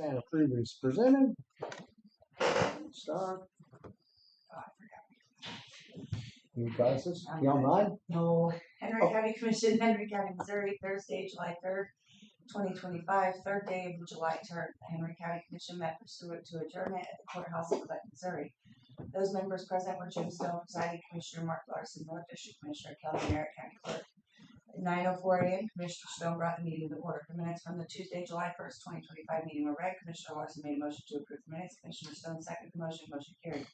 and approve as presented. Start. Any classes? You online? No. Henry County Commission, Henry County, Missouri, Thursday, July 3rd, 2025, third day of July term. The Henry County Commission met pursuant to adjournment at the courthouse in Clinton, Missouri. Those members present were Jim Stone, presiding Commissioner Mark Larson, North District Commissioner Kelly Merritt, County Clerk. At 9:04 a.m., Commissioner Stone brought the meeting to order. The minutes from the Tuesday, July 1st, 2025 meeting were read. Commissioner Larson made a motion to approve the minutes. Commissioner Stone seconded the motion. Motion carried.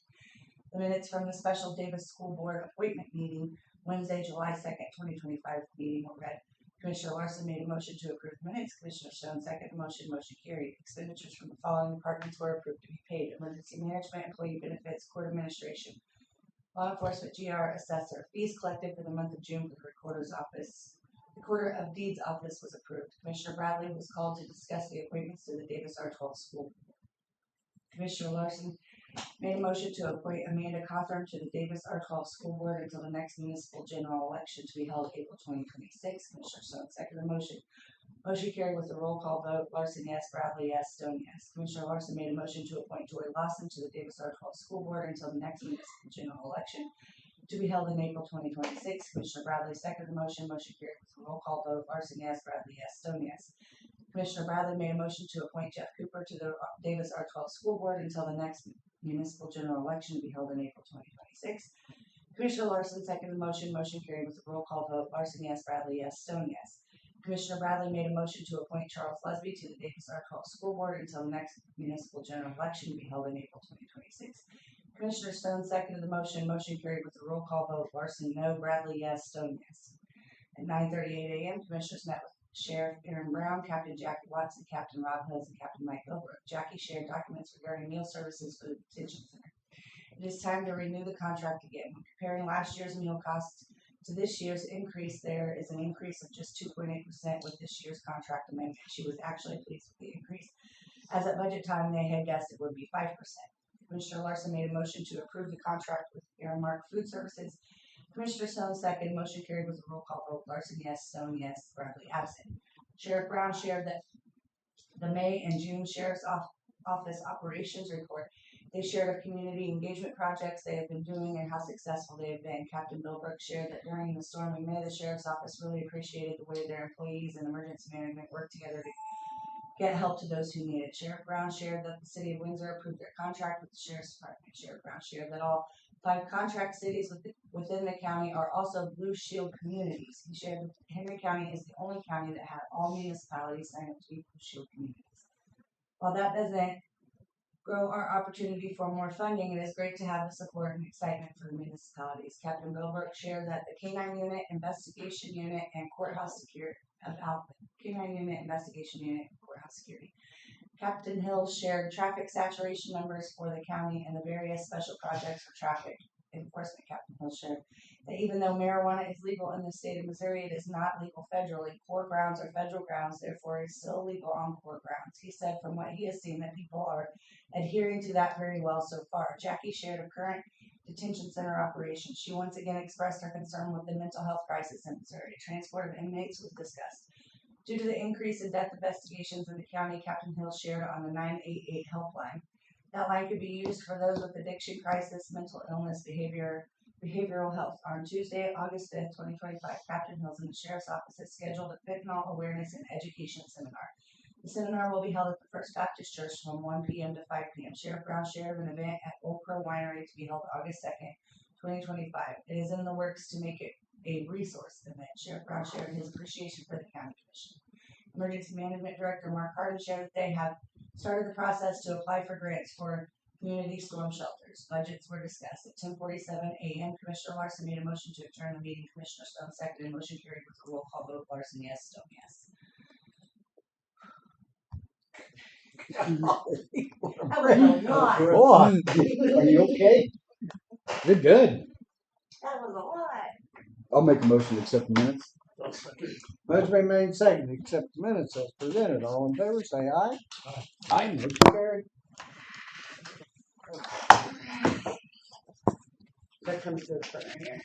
The minutes from the special Davis School Board appointment meeting, Wednesday, July 2nd, 2025 meeting were read. Commissioner Larson made a motion to approve the minutes. Commissioner Stone seconded the motion. Motion carried. Expenditures from the following departments were approved to be paid: Emergency Management, Employee Benefits, Court Administration, Law Enforcement, GR, Assessor. Fees collected for the month of June for the Recorder's Office. The Recorder of Deeds Office was approved. Commissioner Bradley was called to discuss the appointments to the Davis R12 School. Commissioner Larson made a motion to appoint Amanda Cothran to the Davis R12 School Board until the next municipal general election to be held April 2026. Commissioner Stone seconded the motion. Motion carried with a roll call vote. Larson, yes. Bradley, yes. Stone, yes. Commissioner Larson made a motion to appoint Joy Lawson to the Davis R12 School Board until the next municipal general election to be held in April 2026. Commissioner Bradley seconded the motion. Motion carried with a roll call vote. Larson, yes. Bradley, yes. Stone, yes. Commissioner Bradley made a motion to appoint Jeff Cooper to the Davis R12 School Board until the next municipal general election to be held in April 2026. Commissioner Larson seconded the motion. Motion carried with a roll call vote. Larson, yes. Bradley, yes. Stone, yes. Commissioner Bradley made a motion to appoint Charles Lesby to the Davis R12 School Board until the next municipal general election to be held in April 2026. Commissioner Stone seconded the motion. Motion carried with a roll call vote. Larson, no. Bradley, yes. Stone, yes. At 9:38 a.m., Commissioners met with Sheriff Aaron Brown, Captain Jackie Watson, Captain Rob Hills, and Captain Mike Gilbert. Jackie shared documents regarding meal services for the detention center. It is time to renew the contract again. When comparing last year's meal costs to this year's increase, there is an increase of just 2.8% with this year's contract amendment. She was actually pleased with the increase, as at budget time they had guessed it would be 5%. Commissioner Larson made a motion to approve the contract with Aaron Mark Food Services. Commissioner Stone second. Motion carried with a roll call vote. Larson, yes. Stone, yes. Bradley, absent. Sheriff Brown shared that the May and June Sheriff's Office operations report. They shared of community engagement projects they have been doing and how successful they have been. Captain Bill Brooks shared that during the storm in May, the Sheriff's Office really appreciated the way their employees and emergency management worked together to get help to those who need it. Sheriff Brown shared that the City of Windsor approved their contract with the Sheriff's Department. Sheriff Brown shared that all 5 contract cities within the county are also Blue Shield communities. He shared that Henry County is the only county that had all municipalities sign up to be Blue Shield communities. While that doesn't grow our opportunity for more funding, it is great to have the support and excitement for the municipalities. Captain Bill Brooks shared that the K-9 unit, investigation unit, and courthouse security K-9 unit, investigation unit, and courthouse security. Captain Hill shared traffic saturation numbers for the county and the various special projects for traffic enforcement. Captain Hill shared that even though marijuana is legal in the state of Missouri, it is not legal federally. Core grounds are federal grounds, therefore it is still legal on core grounds. He said from what he has seen that people are adhering to that very well so far. Jackie shared a current detention center operation. She once again expressed her concern with the mental health crisis in Missouri. Transport of inmates was discussed. Due to the increase in death investigations in the county, Captain Hill shared on the 988 helpline. That line could be used for those with addiction, crisis, mental illness, behavioral health. On Tuesday, August 5th, 2025, Captain Hills and the Sheriff's Office has scheduled a fentanyl awareness and education seminar. The seminar will be held at the First Baptist Church from 1 p.m. to 5 p.m. Sheriff Brown shared an event at Old Crow Winery to be held August 2nd, 2025. It is in the works to make it a resource event. Sheriff Brown shared his appreciation for the county commission. Emergency Management Director Mark Hardin shared that they have started the process to apply for grants for community storm shelters. Budgets were discussed. At 10:47 a.m., Commissioner Larson made a motion to adjourn the meeting. Commissioner Stone seconded. Motion carried with a roll call vote. Larson, yes. Stone, yes. That was a lot. Boy, are you okay? You're good. That was a lot. I'll make a motion to accept the minutes. Motion been made second to accept the minutes as presented. All in favor, say aye. Aye. Motion carried. That comes to the front right here.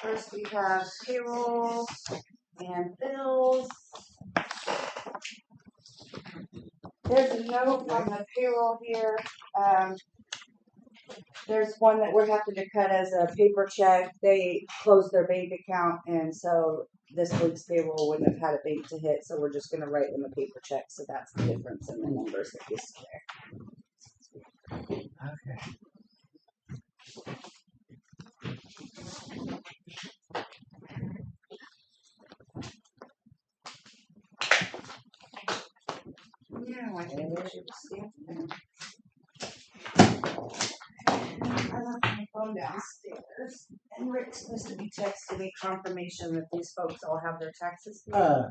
First we have payroll and bills. There's a note on the payroll here. There's one that we're having to cut as a paper check. They closed their bank account, and so this week's payroll wouldn't have had a bank to hit. So we're just going to write them a paper check. So that's the difference in the numbers that you see there. Okay. Yeah, I think I should stamp them. I left my phone downstairs, and Rick's supposed to be texting me confirmation that these folks all have their taxes paid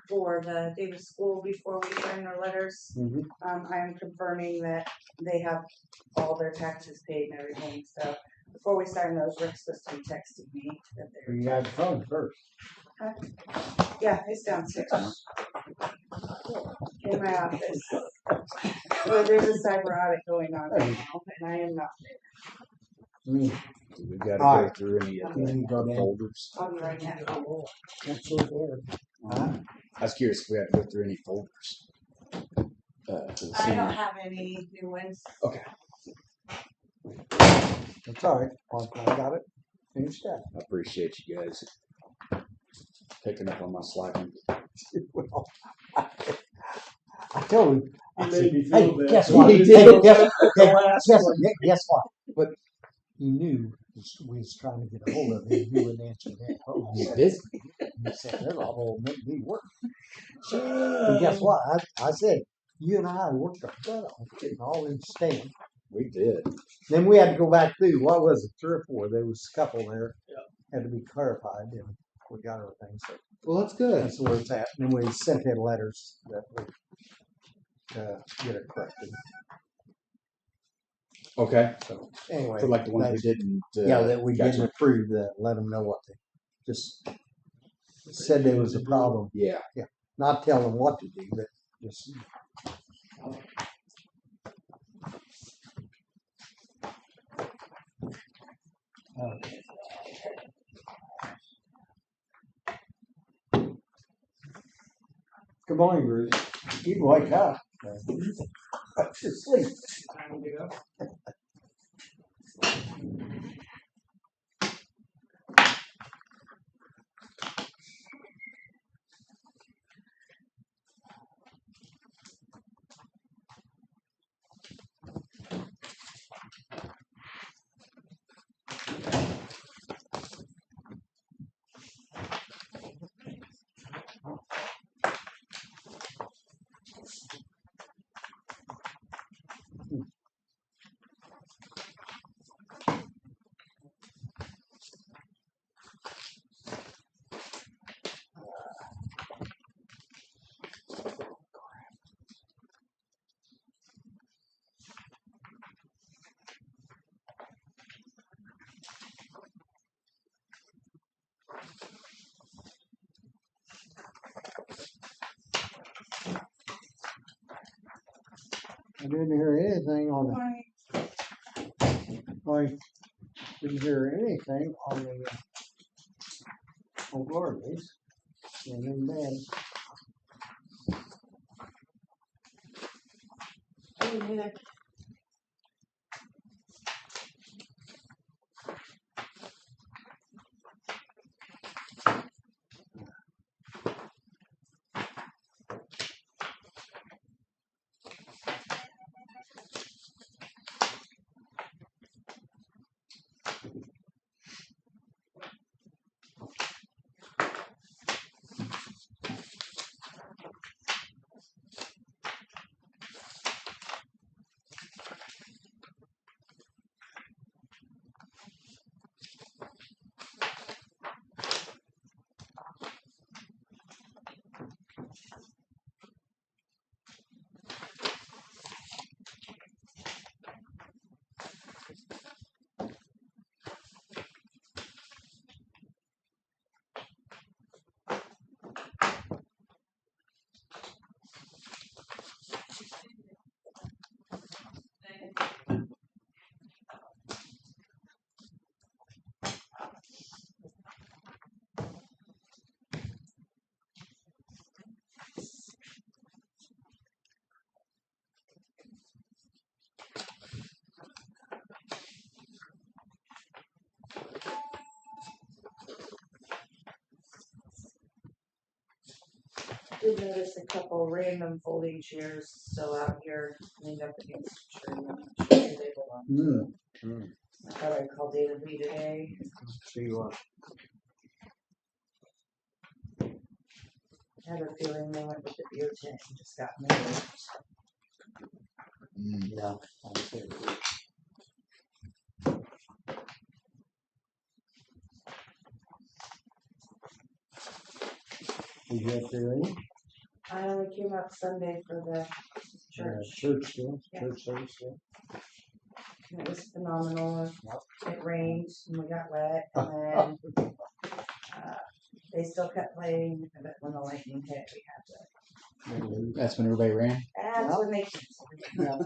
for the Davis School before we sign their letters. Mhm. I am confirming that they have all their taxes paid and everything. So before we sign those, Rick's supposed to be texting me that they're. You got the phone first. Yeah, it's downstairs in my office. Well, there's a cyber audit going on right now, and I am not there. Mm. We gotta All go right. through any of You need to go the down. folders. I'll be right back. That's so weird. Huh? I was curious if we had to go through any folders. For the I senior. don't have any new ones. Okay, It's all right. Once I got it finished up. I appreciate you guys picking up on my slacking. Well, I told him. I He said, made me hey, feel bad. guess So what? I Hey, didn't guess, know the last one. guess what? But he knew we was trying to get a hold of him. He wouldn't answer that phone. You busy? He said, they're all gonna make me work. And guess what? I said, you and I worked our butt off getting all in stamp. We did. Then we had to go back through, what was it, 3 or 4? There was a couple there. Yeah. Had to be clarified, and we got everything. So Well, that's good. that's where it's at. And then we sent in letters that would get it corrected. Okay. So anyway, For like the ones we that's- didn't. yeah, that we gotcha. didn't approve, that let them know what they just said there was a problem. Yeah. Not tell them what to do, but just. Okay. Good morning, Bruce. You'd wake up. What's your sleep? Time to get up. I didn't hear anything on the. I didn't hear anything on the. On Glory's. And then bad. I didn't either. did notice a couple random folding chairs still out here, leaned up against the tree. I'm not sure who they belong to. I thought I'd call David Lee today. See what, I had a feeling they went with the beer tent and just got moved. yeah. I think. Did you have to leave? I only came up Sunday for the church. Church, yeah, Yeah. church service, yeah. And it was phenomenal. Yep. It rained and we got wet, and then they still kept playing. But when the lightning hit, we had to. That's when everybody ran. That's when they canceled. Yeah.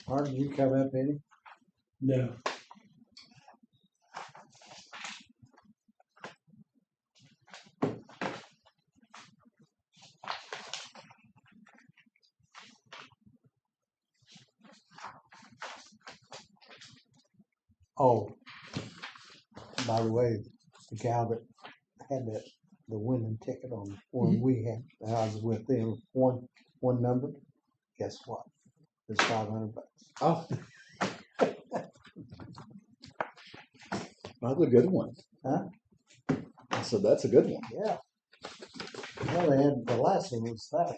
Art, did you come up any? No. Oh, by the way, the gal that had the winning ticket on one we had, I was with them, one number, guess what? It's $500. Oh. That's a good one. Huh? I said, that's a good one. Yeah. Well, they had, the last one was that.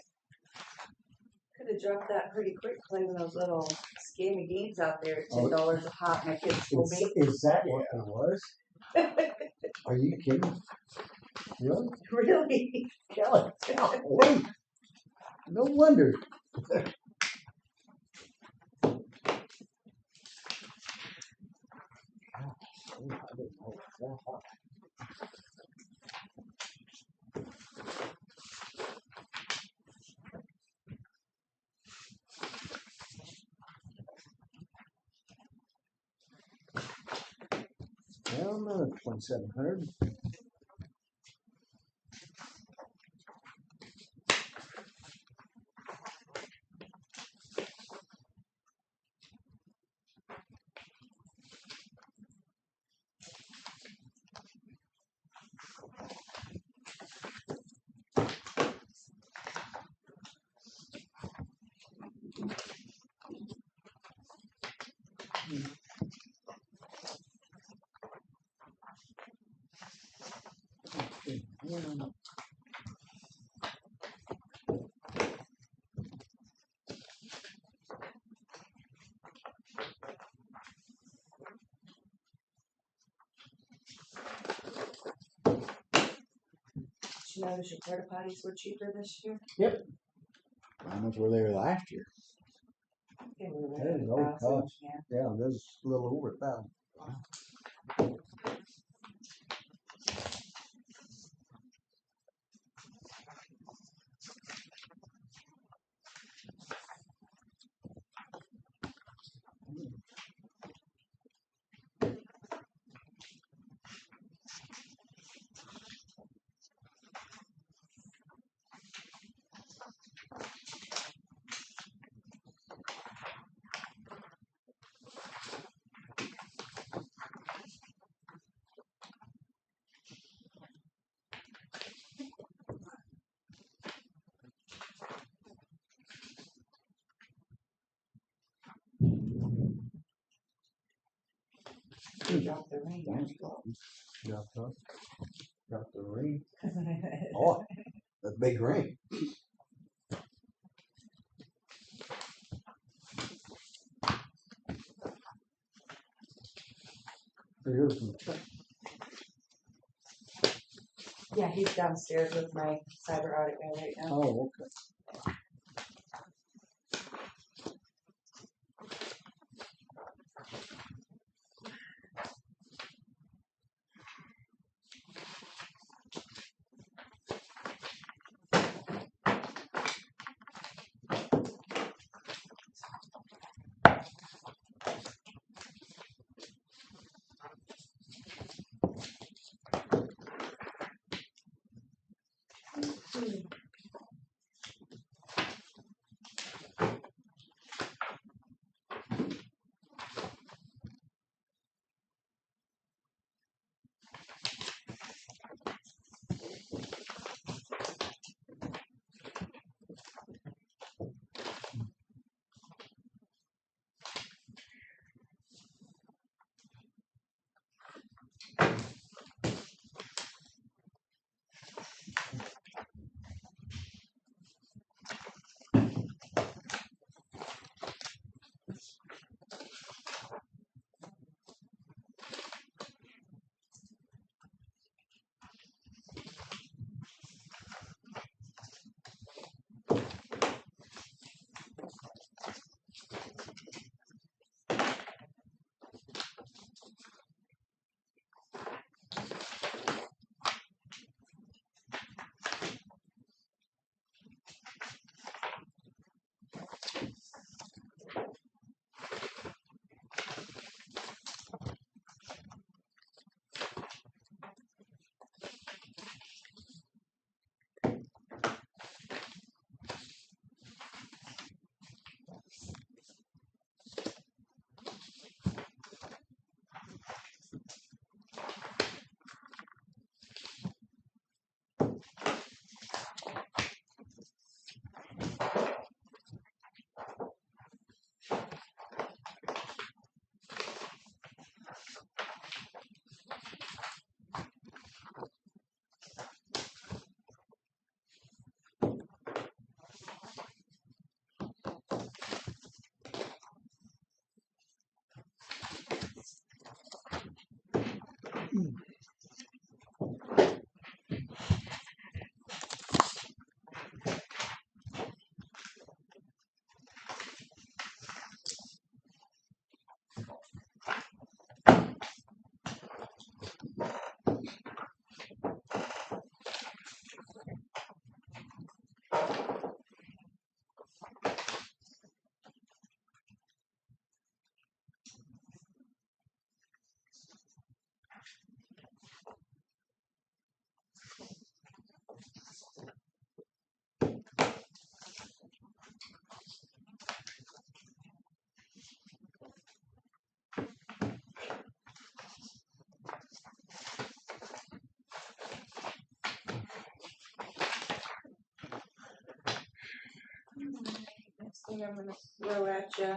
Could have dropped that pretty quick playing those little scammy games out there at Oh. $10 a pop. My kids told me. Is that what it was? Are you kidding? Really? Really? Kelly, wait. No wonder. I didn't know it was that high. Well, another 2,700. Did you notice your porta potties were cheaper this year? How much were they last year? They were That is right at old 1,000, cost. yeah. Yeah, there's a little over 1,000. They dropped the rain. Thanks, Bob. Got the ring. Oh, the big ring. Here's the- Yeah, he's downstairs with my cyber audit guy right now. Oh, okay. thing I'm gonna throw at you,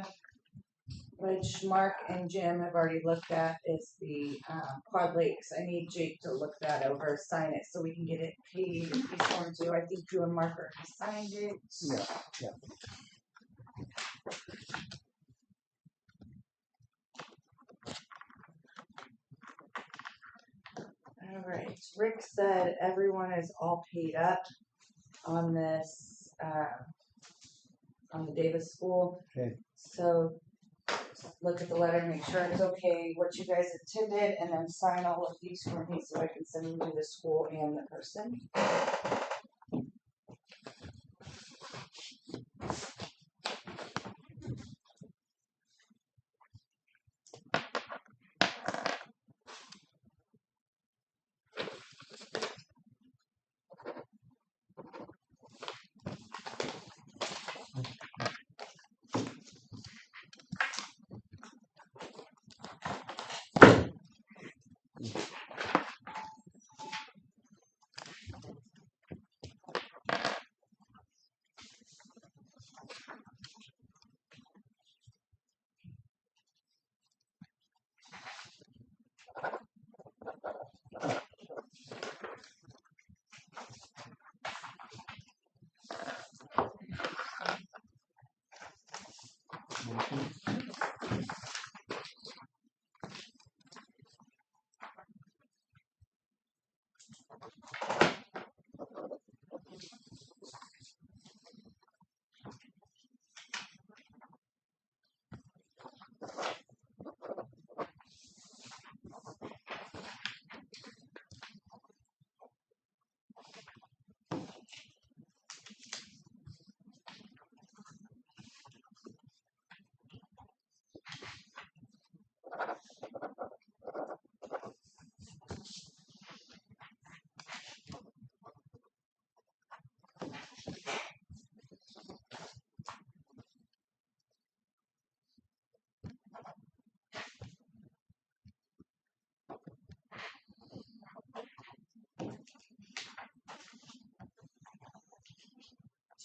which Mark and Jim have already looked at, is the Quad Lakes. I need Jake to look that over, sign it, so we can get it paid if he's going to. I think you and Mark already signed it. Yeah. All right, Rick said everyone is all paid up on this, on the Davis School. Okay. So look at the letter, make sure it's okay, what you guys intended, and then sign all of these for me so I can send them to the school and the person.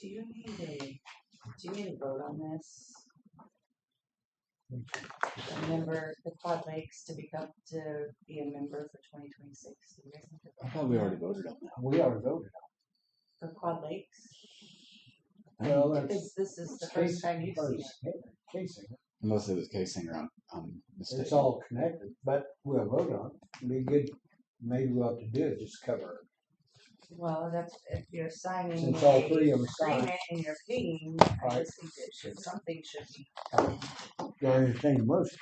Do you need a vote on this? Remember the Quad Lakes to be a member for 2026. Do you guys need to I vote thought we already voted on that. We already voted. for Quad Lakes? Well, that's Because this is the first time you've seen it. Casing. Unless it was casing or I'm mistaken. It's all connected, but we'll vote on it. It'd be good. Maybe we'll have to do it, just cover it. Well, that's if you're signing Since all three of them signed. agreement and you're paying, I Right. just think it should, something should be. Do I entertain a motion?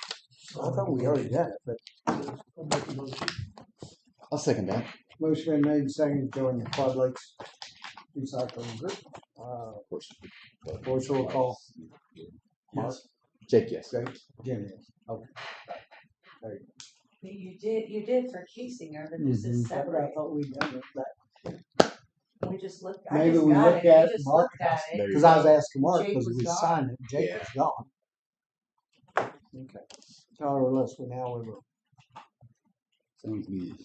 I thought we already done it, but I'll second that. motion been made and seconded to join the Quad Lakes Recycling Group. Of course. Voice roll call. Mark, Jake, yes. Jake, Jimmy. Okay. You did for Casinger, but this is I separate. thought we done it, but We just looked. maybe I just we got looked it. at We it, just Mark looked at it. There you because I was asking Mark Jake because was we gone. signed it. Jake Yeah. was gone. Okay. Or unless we now we will. Sounds good.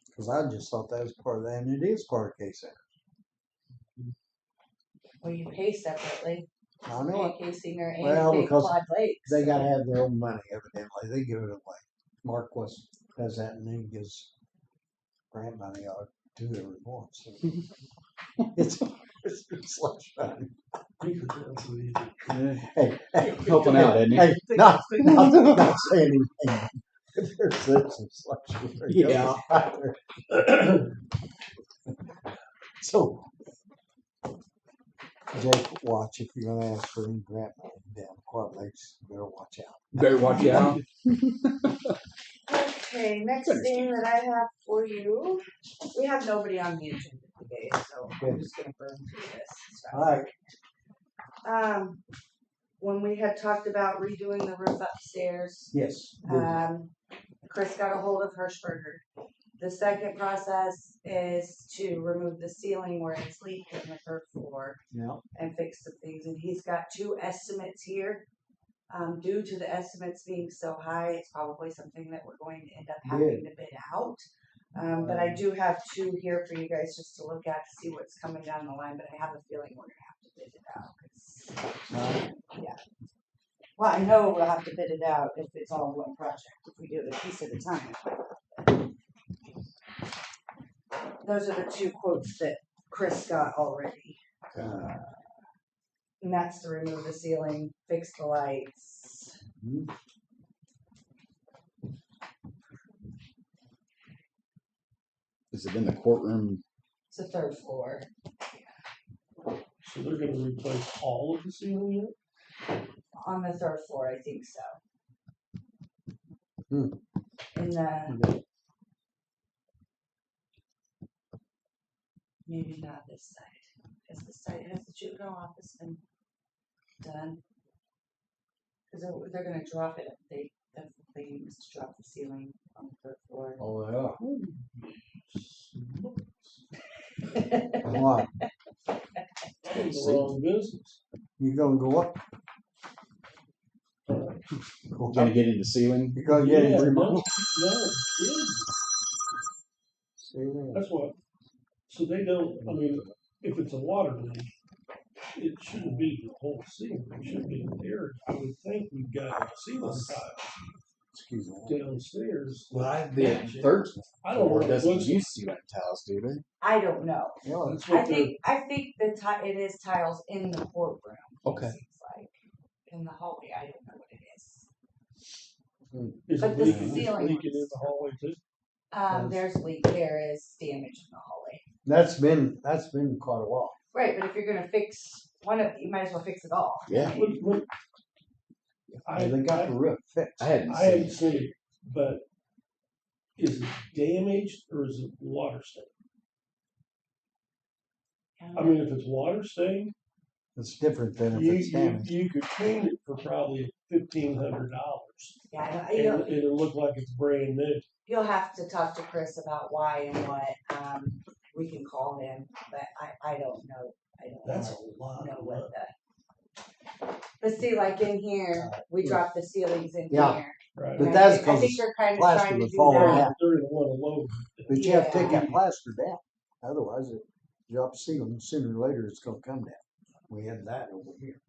Because I just thought that was part of that, and it is part of Casing. Well, you pay separately. I know it. Pay Casinger and Well, pay because Quad Lakes. They gotta have their own money, evidently. They give it away. Mark does that and then gives grant money out to whoever he wants. It's slush fund. Hey, Helping out, isn't he? Hey, not saying anything. There's some slush. Yeah. So, Jake, watch if you're gonna ask for any grant money down Quad Lakes, you better watch out. Better watch out. Okay, next thing that I have for you, we have nobody on the agenda today, so I'm just gonna burn through this stuff. Alright, When we had talked about redoing the roof upstairs, yes. Chris got a hold of Hirschberger. The second process is to remove the ceiling where it's leaking in the third floor Yeah, and fix some things. And he's got 2 estimates here. Due to the estimates being so high, it's probably something that we're going to end up having to bid out. But I do have two here for you guys just to look at to see what's coming down the line, but I have a feeling we're gonna have to bid it out. 'Cause- Well, I know we'll have to bid it out if it's all one project, if we do it a piece at a time. Those are the two quotes that Chris got already. And that's to remove the ceiling, fix the lights. Is it in the courtroom? It's the third floor. So they're gonna replace all of the ceiling On the third floor, I think so. Hmm. In the, maybe not this side, because this side has the juvenile office been done. Because they're gonna drop it, that's the thing, is to drop the ceiling on the third floor. Oh, yet? yeah. Why? It's the wrong business. You gonna go up? You gonna get into ceiling? You gonna get Yeah, it no, removed? that's what, so they don't, I mean, if it's a water leak, it shouldn't be the whole ceiling, it should be an area. I would think we've got ceiling tiles Excuse me. downstairs. The third I don't know floor what it doesn't looks use ceiling tiles, do they? I don't know. Yeah, That's I what they're, think it is tiles in the courtroom. Okay. It seems like in the hallway. I don't know what it is. is but it the leaking, ceiling leaking in ones- the hallway too? There's leak. There is damage in the hallway. that's been quite a while. Right, but if you're gonna fix one of, you might as well fix it all. Yeah. They got the roof fixed. I hadn't I haven't seen seen it, but is it damaged or is it water stained? I mean, if it's water stained, It's different than if it's damaged. you could clean it for probably $1,500, Yeah, and it'll look like it's brand new. you'll have to talk to Chris about why and what. We can call him, but I don't know. I don't That's know. a lot know of what money. But see, like in here, we dropped the ceilings in Yeah. here. Right. But And that's I 'cause think they're kind of plaster trying to would do fall that. down. They're gonna wanna load it. But you have to take Yeah. that plaster down. Otherwise, it drops ceiling. Sooner or later, it's gonna come down. We had that over here.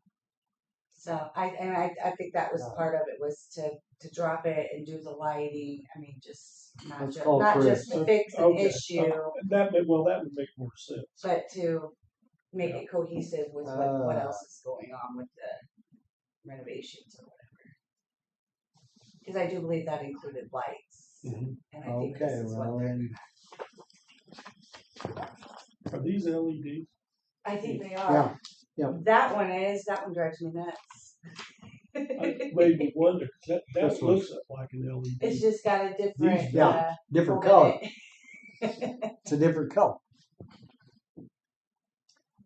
So I think that was part of it was to drop it and do the lighting. I mean, just not Let's just call not Chris. just to fix an Okay. issue, That would make more sense. but to make it cohesive with what Uh. else is going on with the renovations or whatever. Because I do believe that included lights, Mhm. and I think Okay, this is well, what they're. then, Are these LEDs? I think they yeah, are. yeah. That one is. That one drives me nuts. I made me wonder, 'cause that This one. looks like an LED. It's just got a different. Yeah. different open color. it. It's a different color.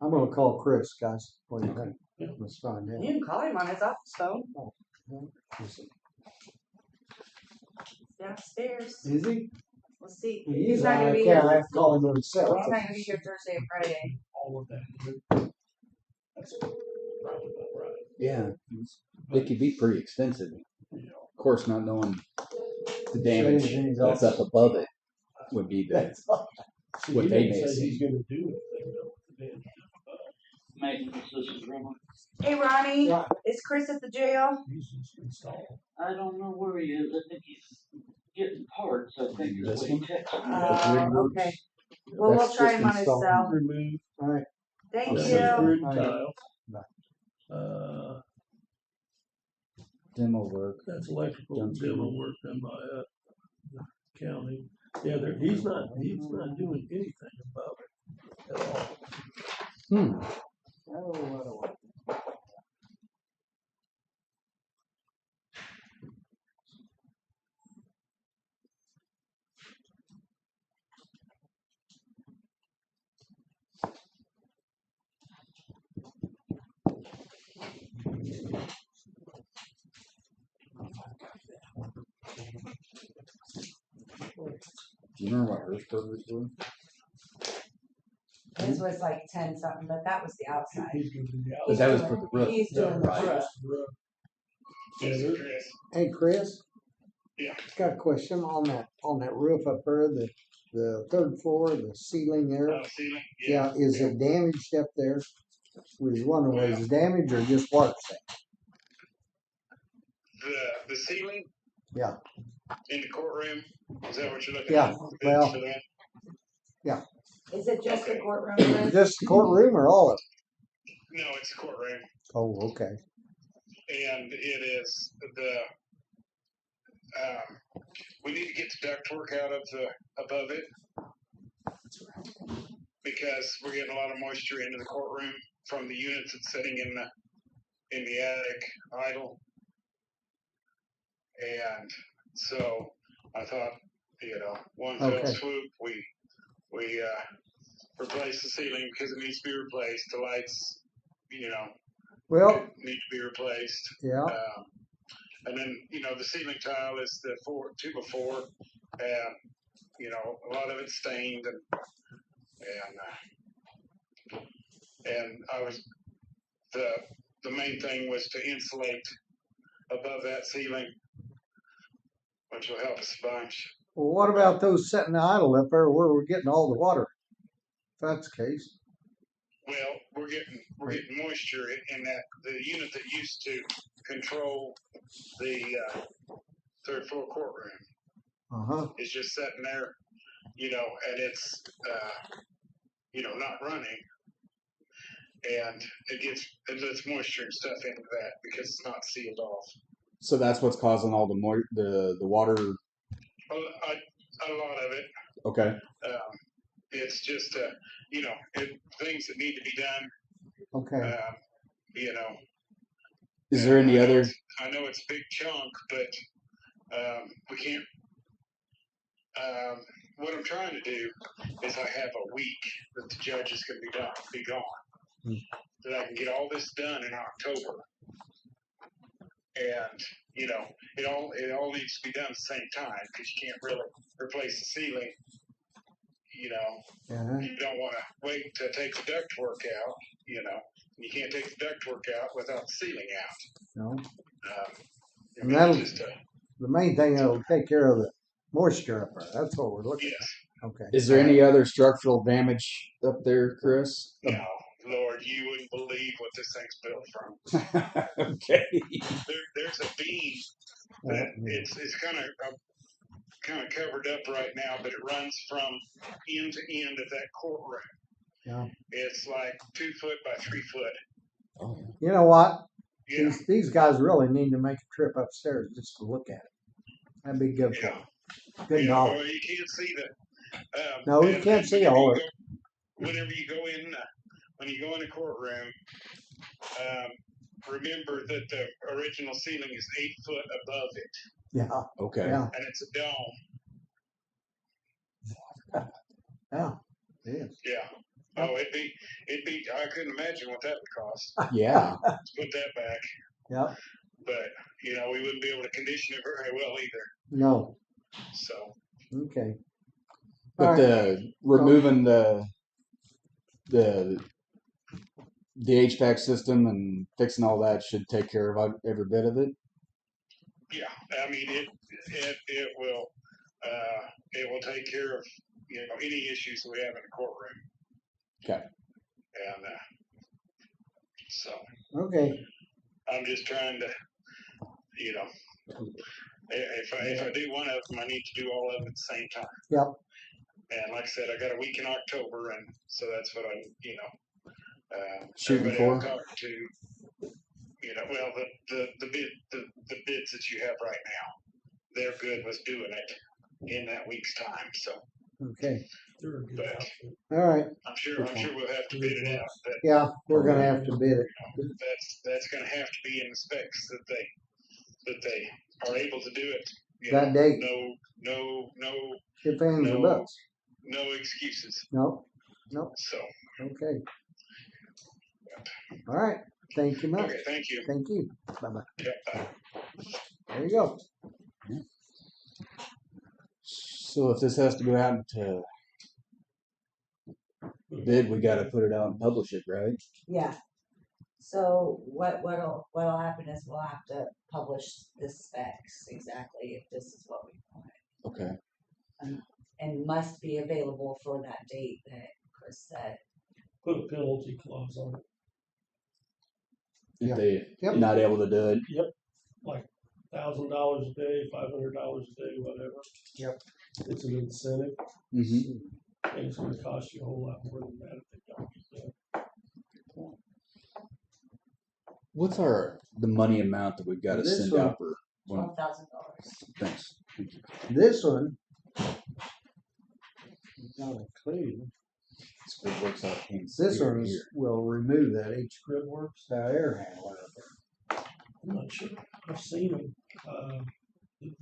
I'm gonna call Chris, guys. What do you think? Yeah. Let's find out. You can call him on his office phone downstairs. Is he? Let's see. He's not gonna I be can't. here. I have to call him himself. He's not gonna be here Thursday and Friday. All of that. That's probably about right. Yeah. It could be pretty expensive. You know, Of course, not knowing the damage Anything that's else? up above it would be the, That's all. see, What he they didn't may say see. he's gonna do anything though. Then, Maintenance, this is Roman. Hey Ronnie, Right. is Chris at the jail? He's just installed. I don't know where he is. I think he's getting parts. I think is what he texted me. Okay. Well, we'll That's try just him on his installed. cell. Remove. All right. Thank Okay. you. Grid All right. tiles. Bye. demo work. That's electrical Done through. demo work done by the county. Yeah, he's not doing anything above it at all. Hmm. Oh, what a way. Do you remember what Hirschberg was doing? His was like 10 something, but that was the outside. He's gonna do the But that was outside. for the roof. He's doing the right. roof. Yeah, they're- Hey, Chris? Yeah. Got a question on that roof up there, the the third floor, the ceiling there. Ceiling? Yeah, is it damaged up there? We was wondering, was it damaged or just water stained? The ceiling? Yeah. In the courtroom? Is that what you're looking Yeah, at? Bids well- for that? Is it just the Okay. courtroom? Chris? Just the courtroom or all of it? No, it's the courtroom. Oh, okay. And it is we need to get the ductwork out of above it because we're getting a lot of moisture into the courtroom from the units that's sitting in the attic idle. And so I thought, one fell Okay. swoop, we replace the ceiling because it needs to be replaced. The lights, Well, need to be replaced. yeah, And then, the ceiling tile is the 2x4, and, a lot of it's stained, and I was, the main thing was to insulate above that ceiling, which will help us a bunch. well, what about those sitting idle up there where we're getting all the water? If that's the case. Well, we're getting moisture in that the unit that used to control the third floor courtroom Uh-huh. is just sitting there, and it's not running, and it lets moisture and stuff into that because it's not sealed off. So that's what's causing all the water. A lot of it. Okay. It's just things that need to be done. Okay. Is there any other? I know it's a big chunk, but we can't. What I'm trying to do is I have a week that the judge is going to be gone. That I can get all this done in October. And it all needs to be done at the same time because you can't really replace the ceiling. Uh-huh. You don't want to wait to take the ductwork out. You can't take the ductwork out without the ceiling out. No. I And mean, that'll- it's just The main thing that'll take care of the moisture up there. That's what we're looking yes. at. Okay. Is there any other structural damage up there, Chris? No, Lord, you wouldn't believe what this thing's built from. Okay. There's a beam that it's kind of covered up right now, but it runs from end to end of that courtroom. Yeah. It's like 2 foot by 3 foot. You know what? Yeah, These guys really need to make a trip upstairs just to look at it. That'd be good for yeah. them. Good knowledge. Well, you can't see the. No, we can't see all of it. Whenever you go in, when you go in the courtroom, remember that the original ceiling is 8 foot above it, Yeah. Okay. Yeah. and it's a dome. Yeah. Yeah. Yeah. Oh, it'd be. I couldn't imagine what that would cost Yeah. to put that back. Yeah. But we wouldn't be able to condition it very well either. No. So Okay. But All right. removing the HVAC system and fixing all that should take care of every bit of it. yeah, I mean it will take care of any issues that we have in the courtroom. Okay. And so Okay. I'm just trying to, if I do one of them, I need to do all of them at the same time. Yep. And like I said, I got a week in October, and so that's what I'm, Shooting everybody for? I talk to, well, the bids that you have right now, they're good with doing it in that week's time. So, Okay. They're a good but outfit. All right. I'm sure we'll have to bid it out. But Yeah, we're gonna have to bid it. that's going to have to be in the specs that they are able to do it. That date. No If ands or No. buts. no excuses. No. So Okay. All right. Thank you much. okay, thank you. Thank you. Bye-bye. Yeah, There you go. So if this has to go out to bid, we got to put it out and publish it, right? Yeah. So what'll happen is we'll have to publish the specs exactly if this is what we want. Okay. and must be available for that date that Chris said. Put a penalty clause on it. If Yeah. they Yep. not able to do it. Like $1,000 a day, $500 a day, whatever. Yep. It's an incentive, Mm-hmm. and it's gonna cost you a whole lot more than that if they don't get done. What's the money amount that we've got to This send one- out for one? $12,000. Thanks. Thank you. This one. Not included. It works out. This here, one here. will remove that H grid works, that air handler up there. I'm not sure, I've seen them, they-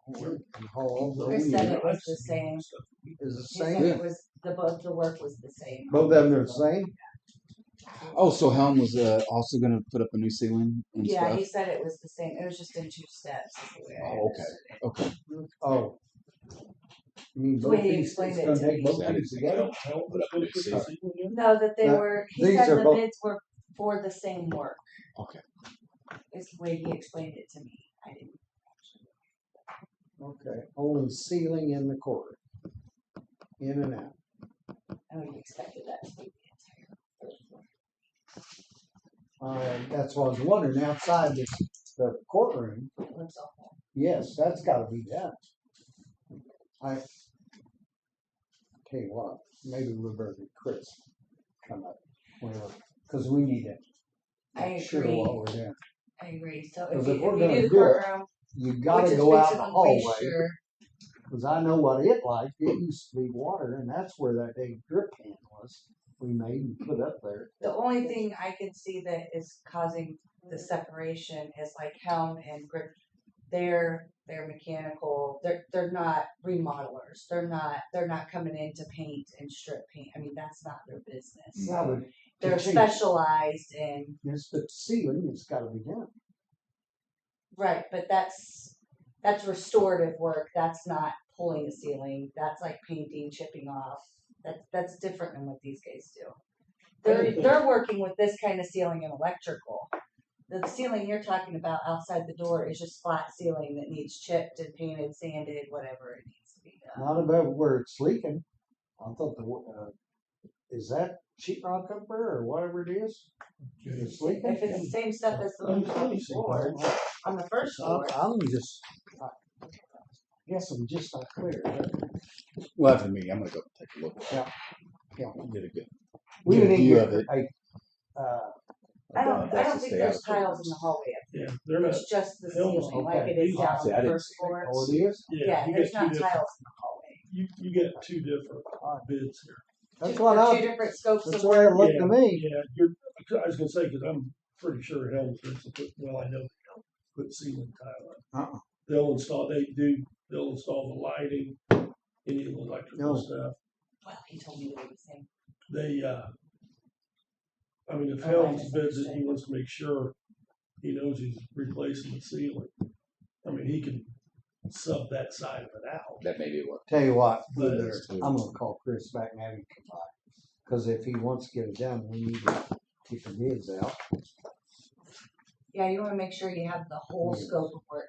And haul the Chris said wheel. it was the same. Is the He said same. it was, both the work was the same. Both of them are the same. Oh, so Helm was also going to put up a new ceiling and Yeah, stuff. he said it was the same. It was just in 2 steps. Is the way I Oh, okay. understood it. Okay. Oh. You mean The way both he these, explained it's it gonna to take me. both I didn't these think together? Help, but I'm gonna put the ceiling in. No, that they That- were. He these said are the both- bids were for the same work. Okay. Is the way he explained it to me. I didn't. Okay, only ceiling in the court. In and out. I would have expected that to be the entire third floor. That's what I was wondering, outside the courtroom, It looks awful. yes, that's gotta be done. Tell you what, maybe we'll better get Chris come up, cause we need to. I make sure agree. what we're doing. I agree. So Because if if you, we're if you gonna do the do it, courtroom, You which gotta is go out the fixing to hallway, waste your, cause I know what it like, it used to be water, and that's where that big drip pan was. We made and put up there. the only thing I can see that is causing the separation is like Helm and Grip. They're mechanical. They're not remodelers. They're not coming in to paint and strip paint. I mean, that's not their business. Yeah, but They're change- specialized in Yes, but ceiling, it's gotta be done. right, but that's restorative work. That's not pulling a ceiling. That's like painting, chipping off. That's different than what these guys do. They're working with this kind of ceiling and electrical. The ceiling you're talking about outside the door is just flat ceiling that needs chipped and painted, sanded, whatever it needs to be done. Not about where it's leaking. I thought is that sheetrock up there or whatever it is? It's leaking? If it's the same stuff as the one on the floor, on the first floor, I'm just, I guess I'm just not clear. Well, after me, I'm going to go take a look. Yeah. Yeah. Get a good. We Get a need view to of it. I don't That's to think stay there's out of tiles in the- the hallway. Yeah, they're not, It's just the Helm's ceiling, like okay. it is down on See, I the didn't first floor. Oh, it is? Yeah, you there's got two not different, tiles in the hallway. you got two different bids here. That's Two- what they're I, two different scopes that's of the way it work. looked to me. Yeah, I was gonna say, cause I'm pretty sure Helm's fixing to put, well, I know they don't put ceiling tile on. They'll install the lighting, any of the electrical No. stuff. Well, he told me to do the same. They, I mean, if Oh, I Helms bids it, misunderstood. he wants to make sure he knows he's replacing the ceiling. I mean, he can sub that side of it out. That may be what. Tell you what, we But- better, I'm gonna call Chris back and have him come by. Cause if he wants to get it done, we need to get the bids out. Yeah, you wanna make sure you have the whole Yeah. scope of work.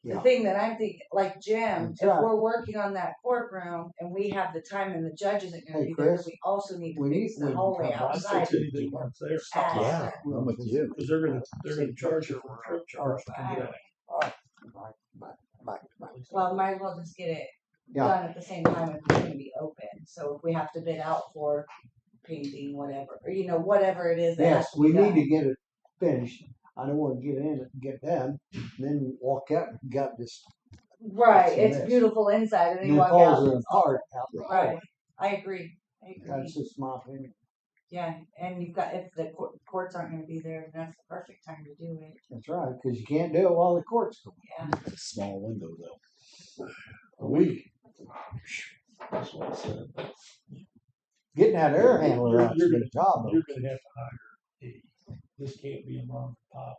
The Yeah. thing that I'm thinking, like Jim, That's if right. we're working on that courtroom and we have the time and the judge isn't gonna Hey, be there, Chris, we also need to we need- fix we the can hallway come by. I outside. think anything once there, Add. Yeah, I'm with you. cause they're gonna charge you for a trip charge to come down. Well, might as well just get it Yeah. done at the same time if it's gonna be open, so if we have to bid out for painting, whatever, or whatever it is that has Yes, to we be need done. to get it finished. I don't wanna get in it and get done, then walk out and got this, Right, It's a it's mess. beautiful inside and then you then walk falls out. in it's awful. apart out the Right, hallway. I agree, That's just my opinion. yeah, and you've got, if the courts aren't gonna be there, that's the perfect time to do it, That's right, cause you can't do it while the court's going. yeah. Small window though. A week. That's what I said. Getting that air handler You're- out's a you're big job though. You're gonna have to hire this can't be a mom and pop.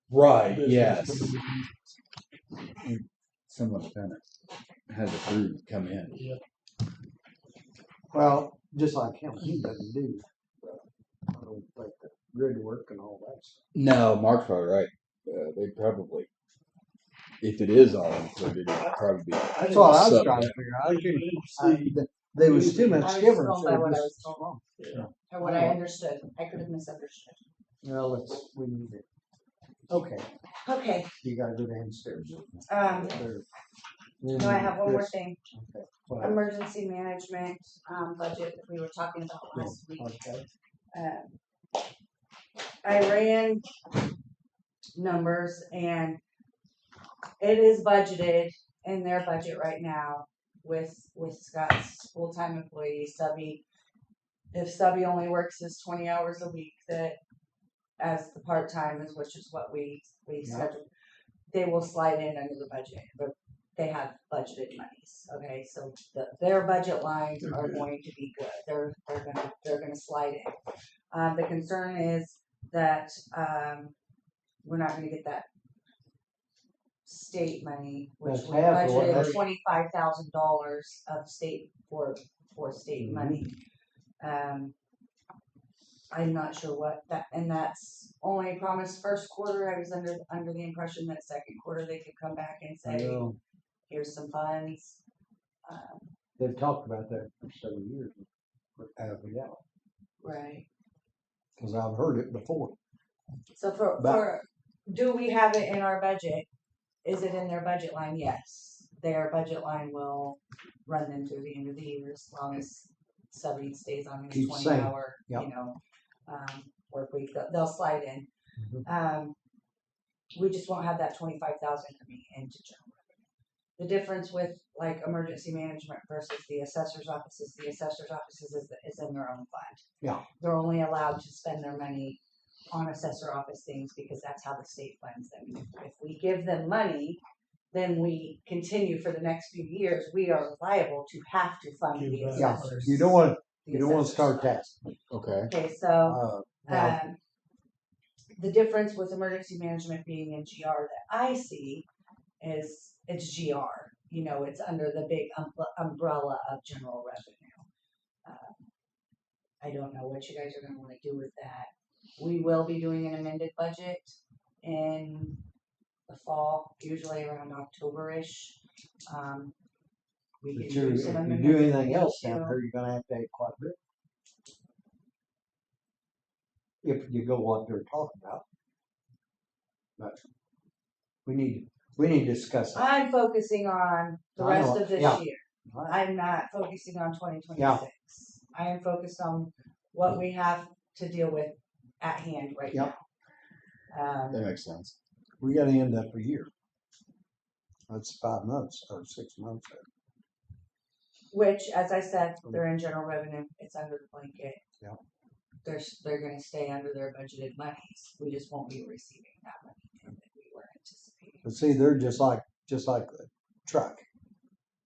Right. business. Yes. Someone kind of has a crew come in. Yeah, Well, just like him, he doesn't do, I don't think the grid work and all that stuff. No, Mark's probably right. They probably if it is all included, it'd probably be. That's what I was So- trying to figure out. I We couldn't, didn't see, there was too I much was difference. told by There what I just- was told. yeah. Or what I understood. I could have misunderstood. Well, we need it. Okay, Okay, you gotta go downstairs. no, I have one more thing. Okay. Well, Emergency management, budget that we were talking about last week. okay. I ran numbers and it is budgeted in their budget right now with Scott's full-time employee, Stubby. If Stubby only works his 20 hours a week, that as the part-time is, which is what we Yeah. scheduled, they will slide in under the budget, but they have budgeted monies, okay? So their budget lines are going to be good. They're gonna slide in. The concern is that, we're not gonna get that state money, which That's we half of what budgeted they- $25,000 of state for state Mhm. money. I'm not sure what that, and that's only promised first quarter. I was under the impression that second quarter they could come back and I say, know, here's some funds. they've talked about that for several years. Yeah, Right. cause I've heard it before. So do we have it in our budget? Is it in their budget line? Yes. Their budget line will run them through the end of the year as long as Subby stays on his Keep 20 same. hour, Yep. work week. They'll slide in. We just won't have that 25,000 coming into general revenue. The difference with like emergency management versus the assessor's offices is in their own fund. Yeah. They're only allowed to spend their money on assessor office things because that's how the state funds them. If we give them money, then we continue for the next few years. We are liable to have to fund the Give back. Yeah, assessors. you don't wanna, the you don't wanna assessors start fund. that. Okay. Okay, so Now, the difference with emergency management being in GR that I see is it's GR. You know, it's under the big umbrella of general revenue. I don't know what you guys are gonna wanna do with that. We will be doing an amended budget in the fall, usually around October-ish. We But can you're, do if some you amendments. do anything if we else need down to. here, you're gonna have to add quite a bit. If you go what they're talking about. But we need to discuss that. I'm focusing on the I rest know, of this yeah. year. Right. I'm not focusing on 2026. Yeah. I am focused on what we have to deal with at hand right Yep. now. That makes sense. We gotta end up a year. That's 5 months or 6 months. Which, as I said, they're in general revenue. It's under the blanket. Yeah. They're going to stay under their budgeted monies. We just won't be receiving that money that we were anticipating. But see, they're just like the truck.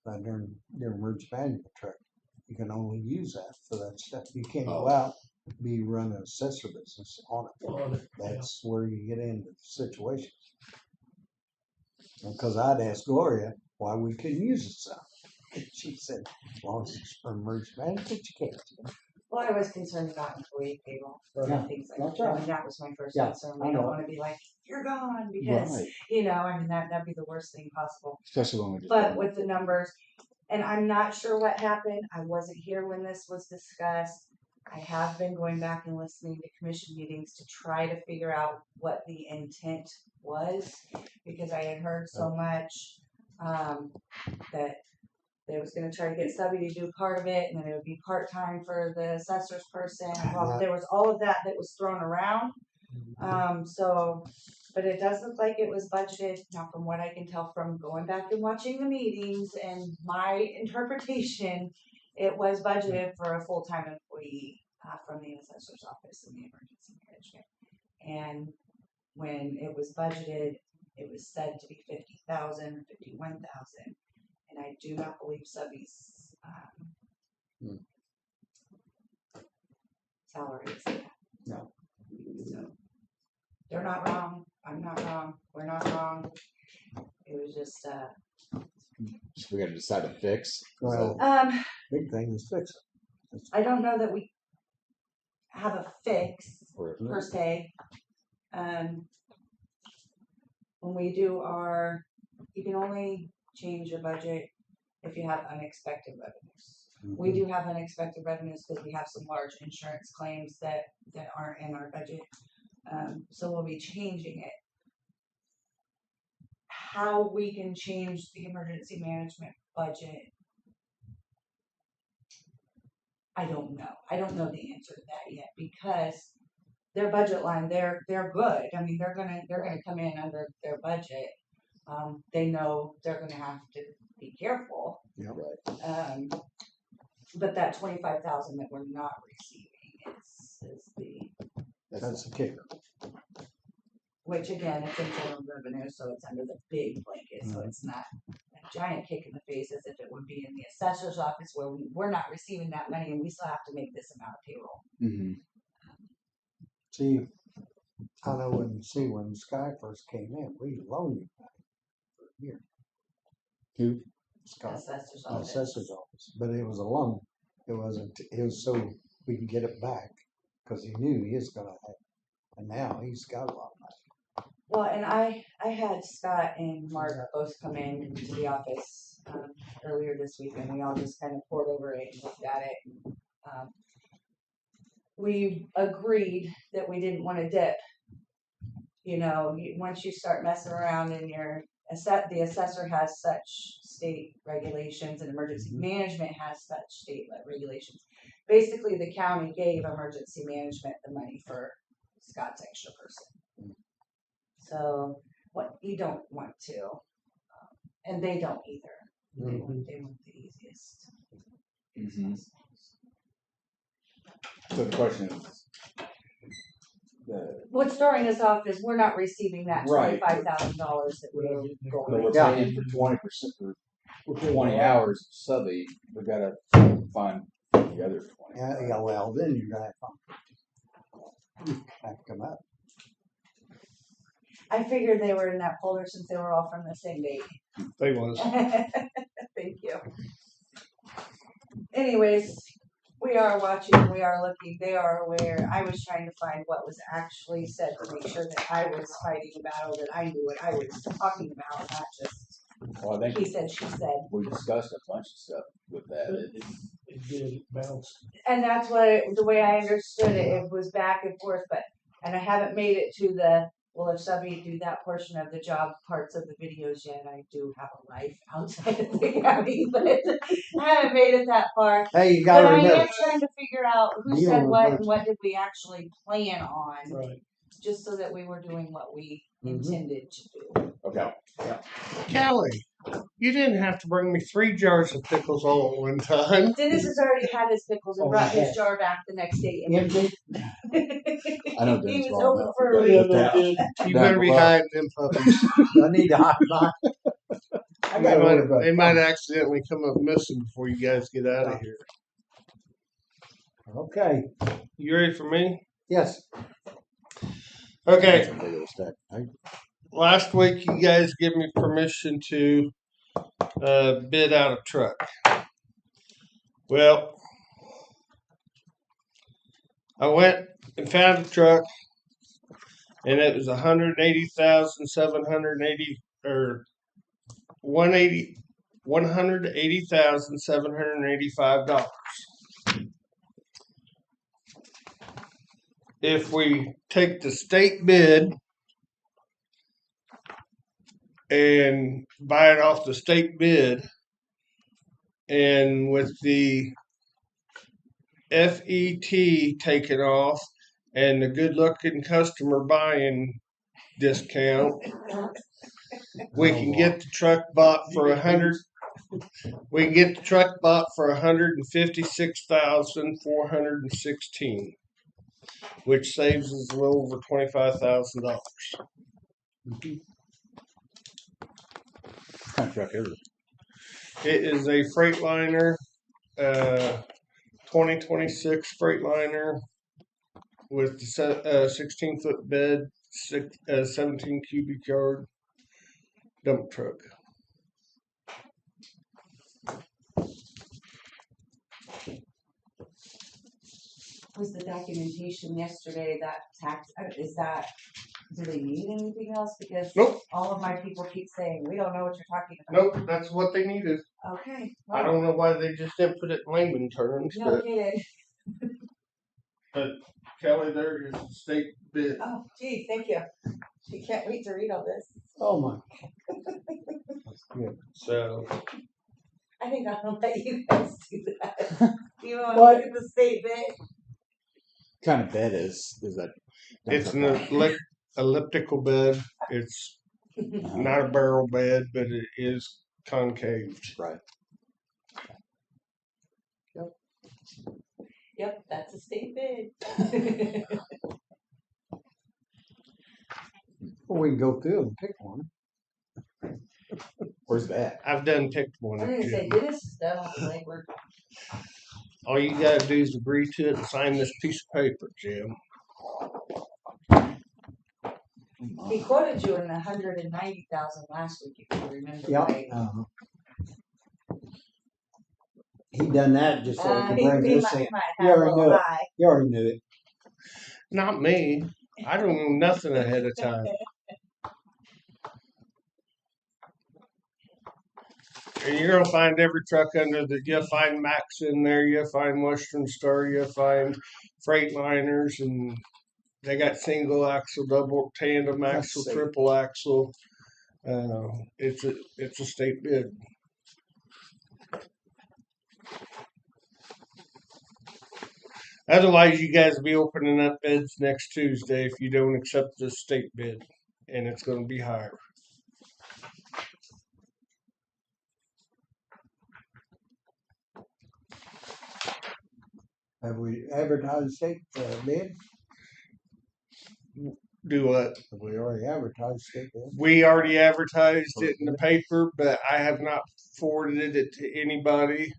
Their emergency management truck. You can only use that for that stuff. You can't go Oh. out, run an assessor business on it. On it, yeah. That's where you get into situations. Because I'd asked Gloria why we couldn't use it some. She said, as long as it's for emergency management, you can't. Well, I was concerned about employee payroll Yeah, and things like that's that. right. I mean, that was my first Yeah, concern. I We don't know. want to be like, you're gone because, Right. I mean, that'd be the worst thing possible. Especially when we just. But with the numbers, and I'm not sure what happened. I wasn't here when this was discussed. I have been going back and listening to commission meetings to try to figure out what the intent was, because I had heard so much that they was gonna try to get Stubby to do part of it, and then it would be part-time for the assessor's person. Well, there was all of that was thrown around. But it does look like it was budgeted. Now, from what I can tell from going back and watching the meetings and my interpretation, it was budgeted for a full-time employee from the assessor's office in the emergency management. And when it was budgeted, it was said to be 50,000 or 51,000. And I do not believe Subby's salary is that. No. So they're not wrong. I'm not wrong. We're not wrong. It was just We got to decide to fix. Well, um big thing is fix it. I don't know that we have a fix Or per se. When we do our you can only change your budget if you have unexpected revenues. We do have unexpected revenues because we have some large insurance claims that aren't in our budget. So we'll be changing it. How we can change the emergency management budget, I don't know. I don't know the answer to that yet because their budget line, they're good. I mean, they're gonna come in under their budget. They know they're gonna have to be careful. Yeah. But that 25,000 that we're not receiving That's the kicker. which again, it's internal revenue, so it's under the big blanket, so it's not a giant kick in the face as if it would be in the assessor's office where we're not receiving that money and we still have to make this amount of payroll. Mm-hmm. See, I know when Sky first came in, we loaned you money for a year. Who? Sky, Assessor's the office. assessor's office, but it was a loan. It wasn't. It was so we could get it back because he knew he was gonna have, and now he's got a lot of money. Well, and I had Scott and Mark both come in to the office earlier this week, and we all just kind of poured over it and looked at it. And, we agreed that we didn't want to dip. You know, once you start messing around in the assessor has such state regulations and emergency management has such state regulations. Basically, the county gave emergency management the money for Scott's extra person. So what you don't want to, and they don't either. They want the easiest. Mm-hmm. So the question is, What's throwing us off is we're not receiving that Right. $25,000 that we were but going. we're Yeah. paying for 20% for 20 hours of subby. We gotta find the other 20. Yeah, well, then you're gonna have to come up. I figured they were in that folder since they were all from the same date. They was. Thank you. Anyways, we are watching, we are looking, they are aware. I was trying to find what was actually said to make sure that I was fighting a battle, that I knew what I was talking about, not just Well, I think he said, she said. we discussed a bunch of stuff with that. It did bounce. And that's what, the way I understood it, it was back and forth, and I haven't made it to the, well, if somebody do that portion of the job parts of the videos yet, I do have a life outside of the county, but I haven't made it that far. Hey, you But gotta I am remember. trying to figure out who You said were what first. and what did we actually plan on, Right. just so that we were doing what we Mhm. intended to do. Okay. Callie, you didn't have to bring me 3 jars of pickles all at one time. Dennis has already had his pickles and Oh, brought his yeah. jar back the next day. Empty? I know He Dennis was well hoping enough. for a Yeah, week. they did. You Down better be below. hiding them puppies. I need to hide mine. I got worried about They might accidentally come up missing before you guys get out of here. Okay. You ready for me? Yes. Okay. That's a big old stack. Last week, you guys gave me permission to bid out a truck. Well, I went and found a truck, and it was $180,780 or $180,785. If we take the state bid and buy it off the state bid, and with the FET taken off and the good looking customer buying discount, we can get the truck bought for $156,416, which saves us a little over $25,000. What kind of truck is it? It is a Freightliner, 2026 Freightliner with the 16-foot bed, 17 cubic yard dump truck. Was the documentation yesterday that tax, is that Do they need anything else? Because Nope. all of my people keep saying, we don't know what you're talking about. Nope, that's what they needed. Okay. I don't know why they just didn't put it in layman terms, No but kidding. Kelly, there is a state bid. Oh, gee, thank you. You can't wait to read all this. Oh my. That's good. So I think I'll let you guys do that. You want to What? look at the state bid? kind of bed is that? it's an elliptical bed. It's not a barrel bed, but it is concave. Right. Yep, that's a state bid. Well, we can go through and pick one. Where's that? I've done picked one. I'm gonna say Jim. Dennis is done with the legwork. All you gotta do is agree to it and sign this piece of paper, Jim. He quoted you in 190,000 last week, if you remember Yep. right. He done that just so he He could bring this might, in. might You have a already little knew it. high. You already knew it. Not me. I don't know nothing ahead of time. And you're gonna find every truck under the. You'll find Max in there. You'll find Western Star. You'll find Freightliners, and they got single axle, double, tandem axle, see. triple axle. It's a state bid. Otherwise, you guys will be opening up bids next Tuesday if you don't accept the state bid, and it's going to be higher. Have we advertised state bid? Do what? Have we already advertised state bid? We already advertised it in the paper, but I have not forwarded it to anybody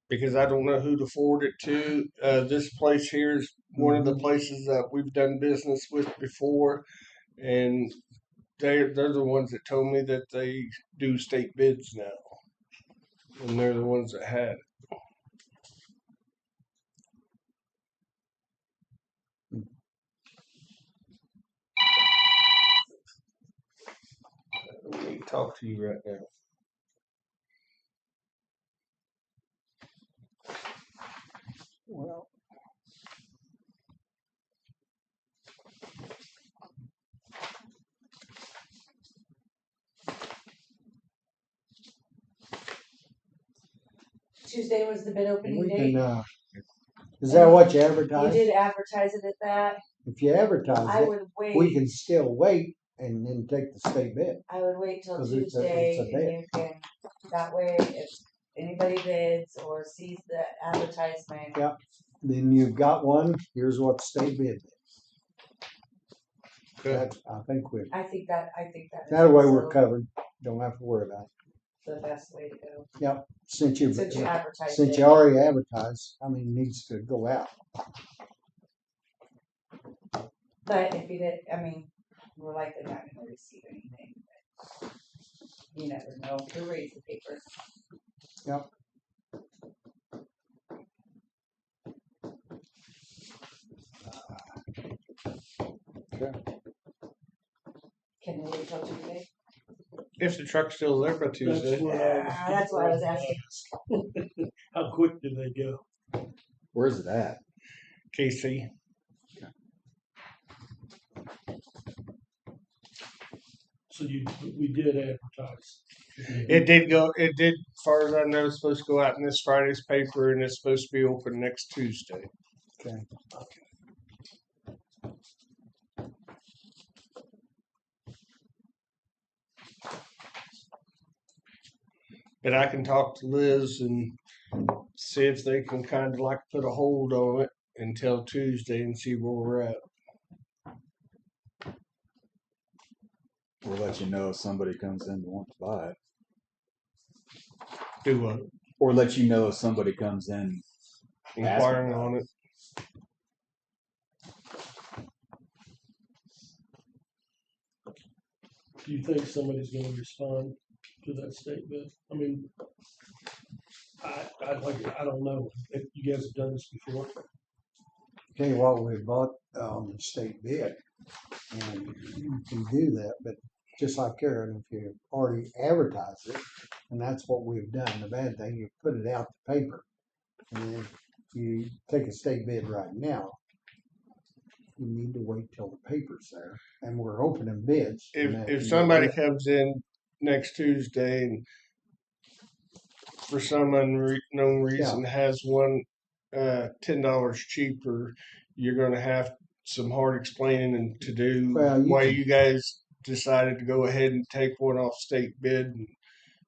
because I don't know who to forward it to. This place here is one of the places that we've done business with before, and they're the ones that told me that they do state bids now, and they're the ones that had it. I don't need to talk to you right now. Well, Tuesday was the bid opening we date. can, is that what you You advertised? did advertise it at that. If you advertise I it, would wait. we can still wait and then take the state bid. I would wait till 'Cause it's a Tuesday, bid. and you can, that way, if anybody bids or sees the advertisement. Yeah. Then you've got one, here's what the state bid is. Okay. That, I think I think that is that way we're also covered. Don't have to worry about it. the best way to go. Yep, since you advertised since it. you already advertised, I mean, it needs to go out. But if you did, I mean, we're likely not gonna receive anything. But you never know. Who reads the paper? Yep. Can we wait till Tuesday? If the truck's still there by Tuesday. That's what I was asking. How quick do they go? Where's it at? KC. So we did advertise. It did go. It did, as far as I know, it's supposed to go out in this Friday's paper, and it's supposed to be open next Tuesday. Okay. But I can talk to Liz and see if they can kind of like put a hold on it until Tuesday and see where we're at. We'll let you know if somebody comes in and wants to buy it. Do what? Or let you know if somebody comes in. Inquiring on it. Do you think somebody's gonna respond to that statement? I mean, I don't know. If you guys have done this before. tell you what, we bought, state bid, and you can do that, but just like Karen, if you already advertise it, and that's what we've done, the bad thing, you put it out to paper. And then you take a state bid right now, you need to wait till the paper's there, and we're opening bids. and that- If somebody comes in next Tuesday and for some unknown reason has one $10 cheaper, you're going to have some hard explaining and to do Well, you why can- you guys decided to go ahead and take one off state bid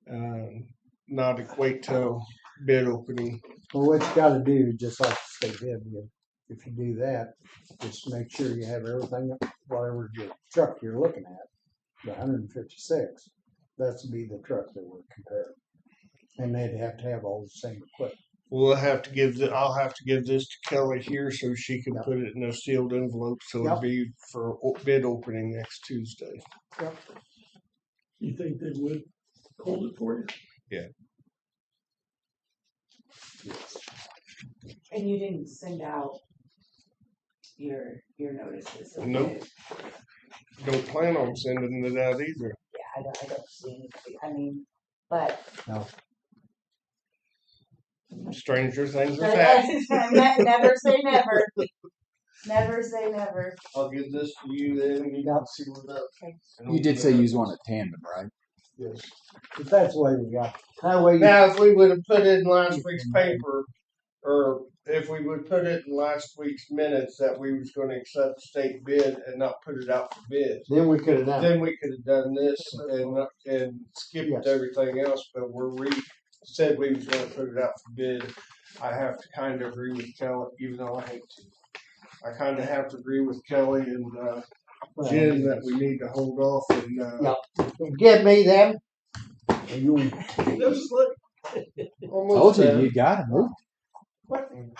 and not wait till bid opening. Well, what you gotta do, just like the state bid, if you do that, just make sure you have everything, whatever your truck you're looking at, the 156, that's be the truck that we're comparing. And they'd have to have all the same equipment. I'll have to give this to Kelly here so she can Yep. put it in a sealed envelope so it'll Yep. be for bid opening next Tuesday. You think they would hold it for you? And you didn't send out your notices? of Nope. bid? Don't plan on sending it out either. Yeah, I don't see, I mean, but. Stranger things have happened. Never say never. Never say never. I'll give this to you then, and you can see what that. You did say you was on a tandem, right? Yes. But that's why we got, that way you Now, if we would have put it in last week's paper, or if we would put it in last week's minutes that we was going to accept state bid and not put it out for bid, then we could have done it. then we could have done this and skipped Yes. everything else. But we said we was going to put it out for bid. I have to kind of agree with Kelly, even though I hate to. I kind of have to agree with Kelly and Jim that we need to hold off and. Yeah. Give me them. And you, Just like, Almost Told you, there. you gotta move.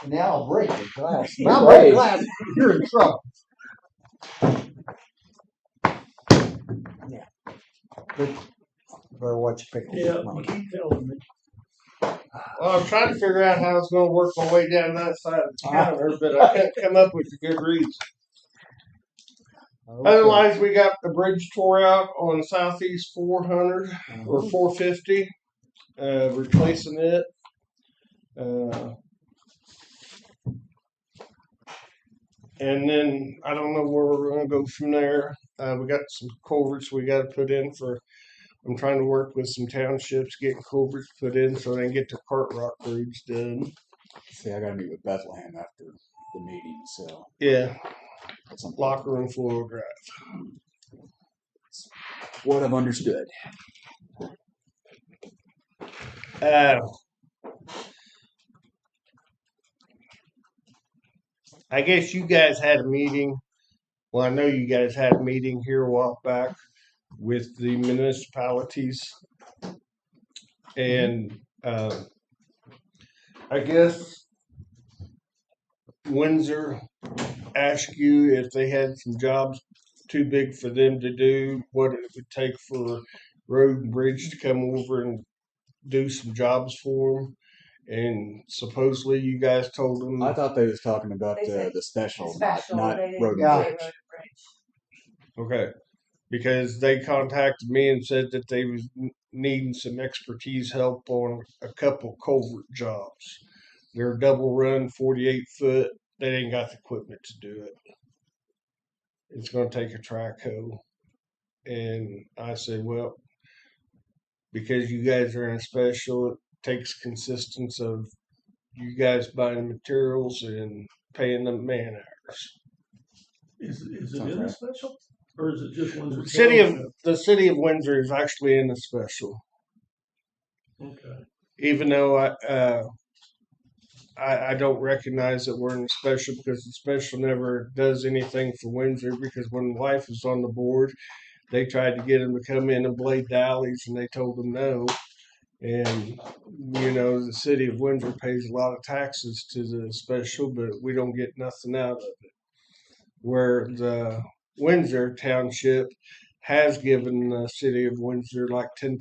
now I'll break the glass. You're Now right. break glass, you're in trouble. Yeah. Better watch your pictures. yeah, you keep telling me. Well, I'm trying to figure out how I was going to work my way down that side of the counter, but I couldn't come up with a good reason. Okay. Otherwise, we got the bridge tore out on Southeast 400 or 450, replacing it. And then I don't know where we're going to go from there. We got some culverts we got to put in for. I'm trying to work with some townships, getting culverts put in so they can get their cart rock roads done. See, I gotta meet with Bethlehem after the meeting, so Yeah, that's something. Locker and Floral Drive. What I've understood. I guess you guys had a meeting. Well, I know you guys had a meeting here a while back with the municipalities. And I guess Windsor asked you if they had some jobs too big for them to do, what it would take for Road and Bridge to come over and do some jobs for them. And supposedly you guys told them. I thought they was talking about They said the special, Special, not they didn't road and say Yeah. road bridge. and bridge. Okay. Because they contacted me and said that they was needing some expertise help on a couple culvert jobs. They're double run, 48 foot. They ain't got the equipment to do it. It's going to take a track hoe. And I said, well, because you guys are in a special, it takes consistency of you guys buying materials and paying them man hours. Is it Sounds in a right. special? Or is it just Windsor? The city of Windsor is actually in a special. Okay. Even though I don't recognize that we're in a special because the special never does anything for Windsor, because when wife was on the board, they tried to get him to come in and blade the alleys and they told them no. And, you know, the city of Windsor pays a lot of taxes to the special, but we don't get nothing out of it. Where the Windsor Township has given the city of Windsor like $10,000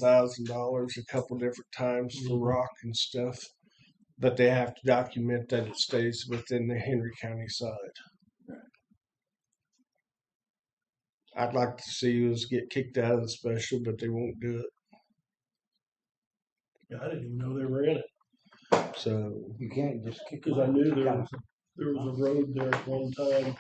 a couple different times for rock and stuff. but they have to document that it stays within the Henry County side. I'd like to see us get kicked out of the special, but they won't do it. Yeah, I didn't even know they were in it. So You can't just kick Because them I out. knew You there gotta- was a road there at one time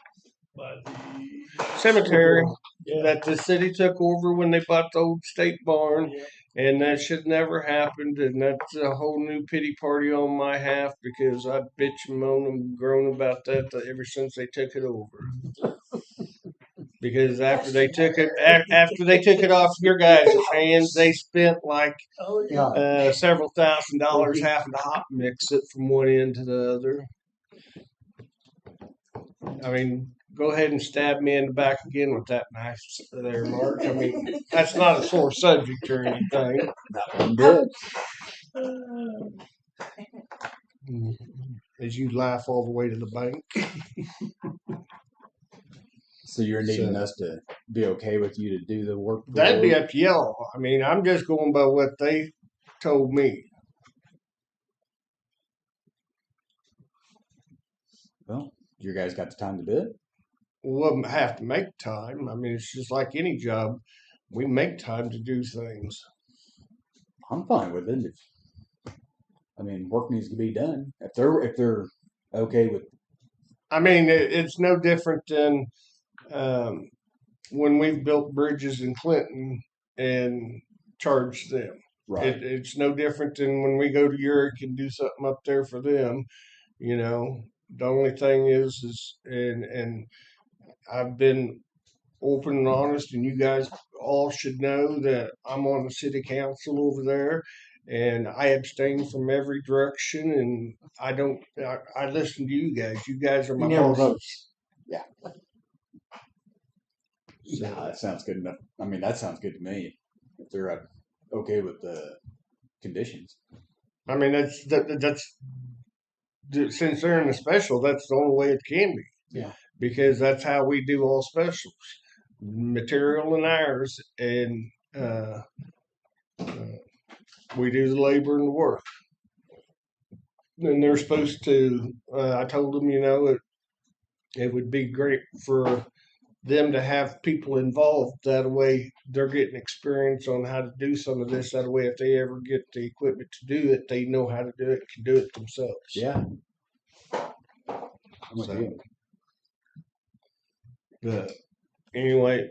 by the cemetery Yeah. that the city took over when they bought the old state barn, Yeah. and that should never happened. And that's a whole new pity party on my half because I bitch and moan and groan about that ever since they took it over. Because after they took it off your guys' hands, they spent like Oh yeah. Yeah, several $1,000s having to hot mix it from one end to the other. I mean, go ahead and stab me in the back again with that knife there, Mark. I mean, that's not a sore subject or anything. That one did. As you laugh all the way to the bank. So you're needing So- us to be okay with you to do the work. for That'd be Lord? up to y'all. I mean, I'm just going by what they told me. Well, you guys got the time to do it. We wouldn't have to make time. I mean, it's just like any job. We make time to do things. I'm fine with it. I mean, work needs to be done. If they're okay with, I mean, it's no different than when we've built bridges in Clinton and charged them. right, It's no different than when we go to Uric and do something up there for them. You know, the only thing is and I've been open and honest, and you guys all should know that I'm on the city council over there, and I abstain from every direction, and I listen to you guys. You guys are my You never bosses. yeah, So, that sounds good enough. I mean, that sounds good to me. If they're okay with the conditions. I mean, that's since they're in the special, that's the only way it can be. Yeah. Because that's how we do all specials, material and ours, and we do the labor and the work. And they're supposed to. I told them, you know, it would be great for them to have people involved. That way, they're getting experience on how to do some of this. That way, if they ever get the equipment to do it, they know how to do it, can do it themselves. Yeah. I'm with So- you. But anyway,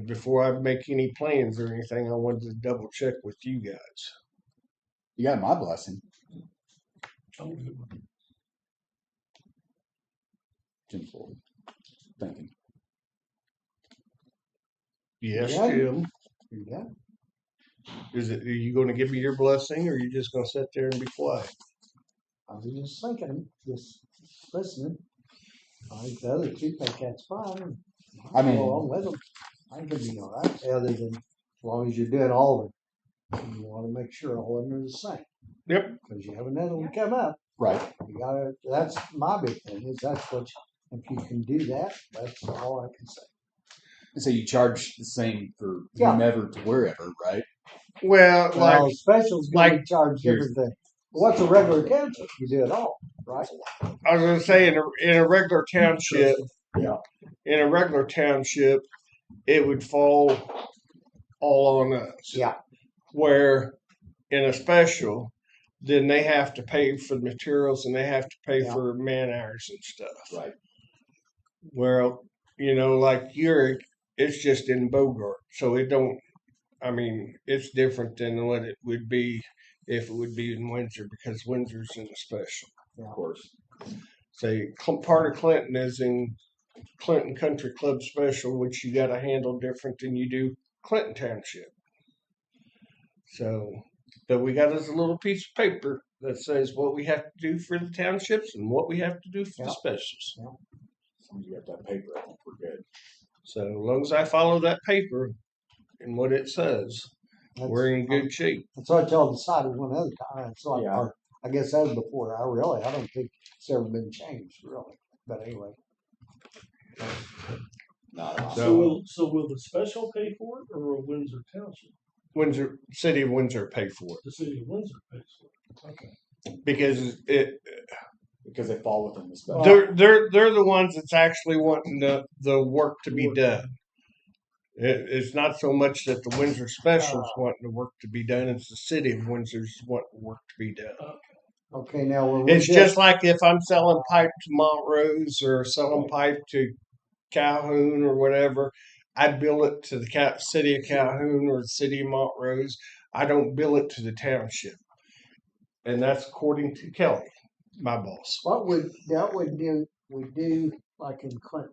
before I make any plans or anything, I wanted to double check with you guys. You got my blessing, I'm good with it. Jim Ford. Thinking. Yes, Yeah. Jim. yeah. Are you going to give me your blessing, or are you just going to sit there and be quiet? I was just thinking, just listening. I think the other two think that's fine. I mean- Well, I'm with them. I could be all right, other than as long as you're doing all of them. You want to make sure all of them are the same. Yep. Because you have another one come up. Right. You gotta, that's my big thing, is that's what, if you can do that, that's all I can say. So you charge the same for Yeah. whomever to wherever, right? Well, Well, like specials gonna be charged here's- different thing. What's a regular township? You do it all, right? I was going to say, in a regular township, Yeah. in a regular township, it would fall all on us. Yeah. Where in a special, then they have to pay for the materials and they have to pay Yeah. for man hours and stuff. Right. Well, you know, like Uric, it's just in Bogart, so it don't. I mean, it's different than what it would be if it would be in Windsor, because Windsor's in a special. Of course. Say part of Clinton is in Clinton Country Club Special, which you got to handle different than you do Clinton Township. So, but we got us a little piece of paper that says what we have to do for the townships and what we have to do for the Yeah. specials. As long as you got that paper, I think we're good. So, as long as I follow that paper and what it says, we're in good shape. That's what I told the side one other time. It's like, Yeah. or I guess that was before. I don't think it's ever been changed, really. But anyway, Not So will the special pay for it, or will Windsor Township? Windsor, City of Windsor, pay for it. The city of Windsor pays for it. Okay. because because they fall within the special. they're the ones that's actually wanting the work to be done. It's not so much that the Windsor Specials wanting the work to be done; it's the city of Windsor's wanting the work to be done. Okay, now when we It's did- just like if I'm selling pipe to Montrose or selling pipe to Calhoun or whatever, I bill it to the city of Calhoun or the city of Montrose. I don't bill it to the township, and that's according to Kelly, my boss. what would we do like in Clinton?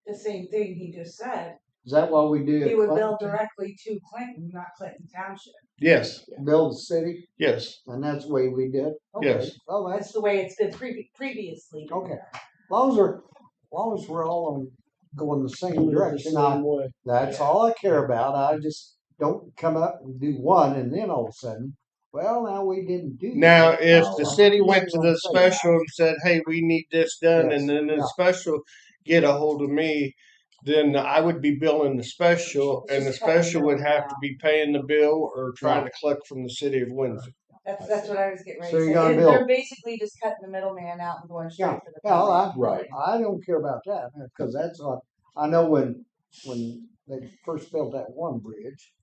The same thing he just said. Is that what we do? He at would bill Clinton? directly to Clinton, not Clinton Township. Yes, Bill the city, yes, and that's the way we did. Okay. Yes. Oh, That's the way it's been previously. Okay. As long as we're all going the same Doing it the direction, same way. that's all I care about. I just don't come up and do one and then all of a sudden, well, now we didn't do Now, that. if No, the I'm city not went to gonna the say that. special and said, "Hey, we need this done," Yes, and then the yeah. special get a hold of me, then I would be billing the special, and the Just cutting the special would bill have now. to be paying the bill or trying Yeah. to collect from the city of Windsor. That's what I was getting ready So to you're say. gonna They're bill- basically just cutting the middleman out and going straight Yeah. for the Well, payment. Right. I don't care about that because that's what I know when they first built that one bridge,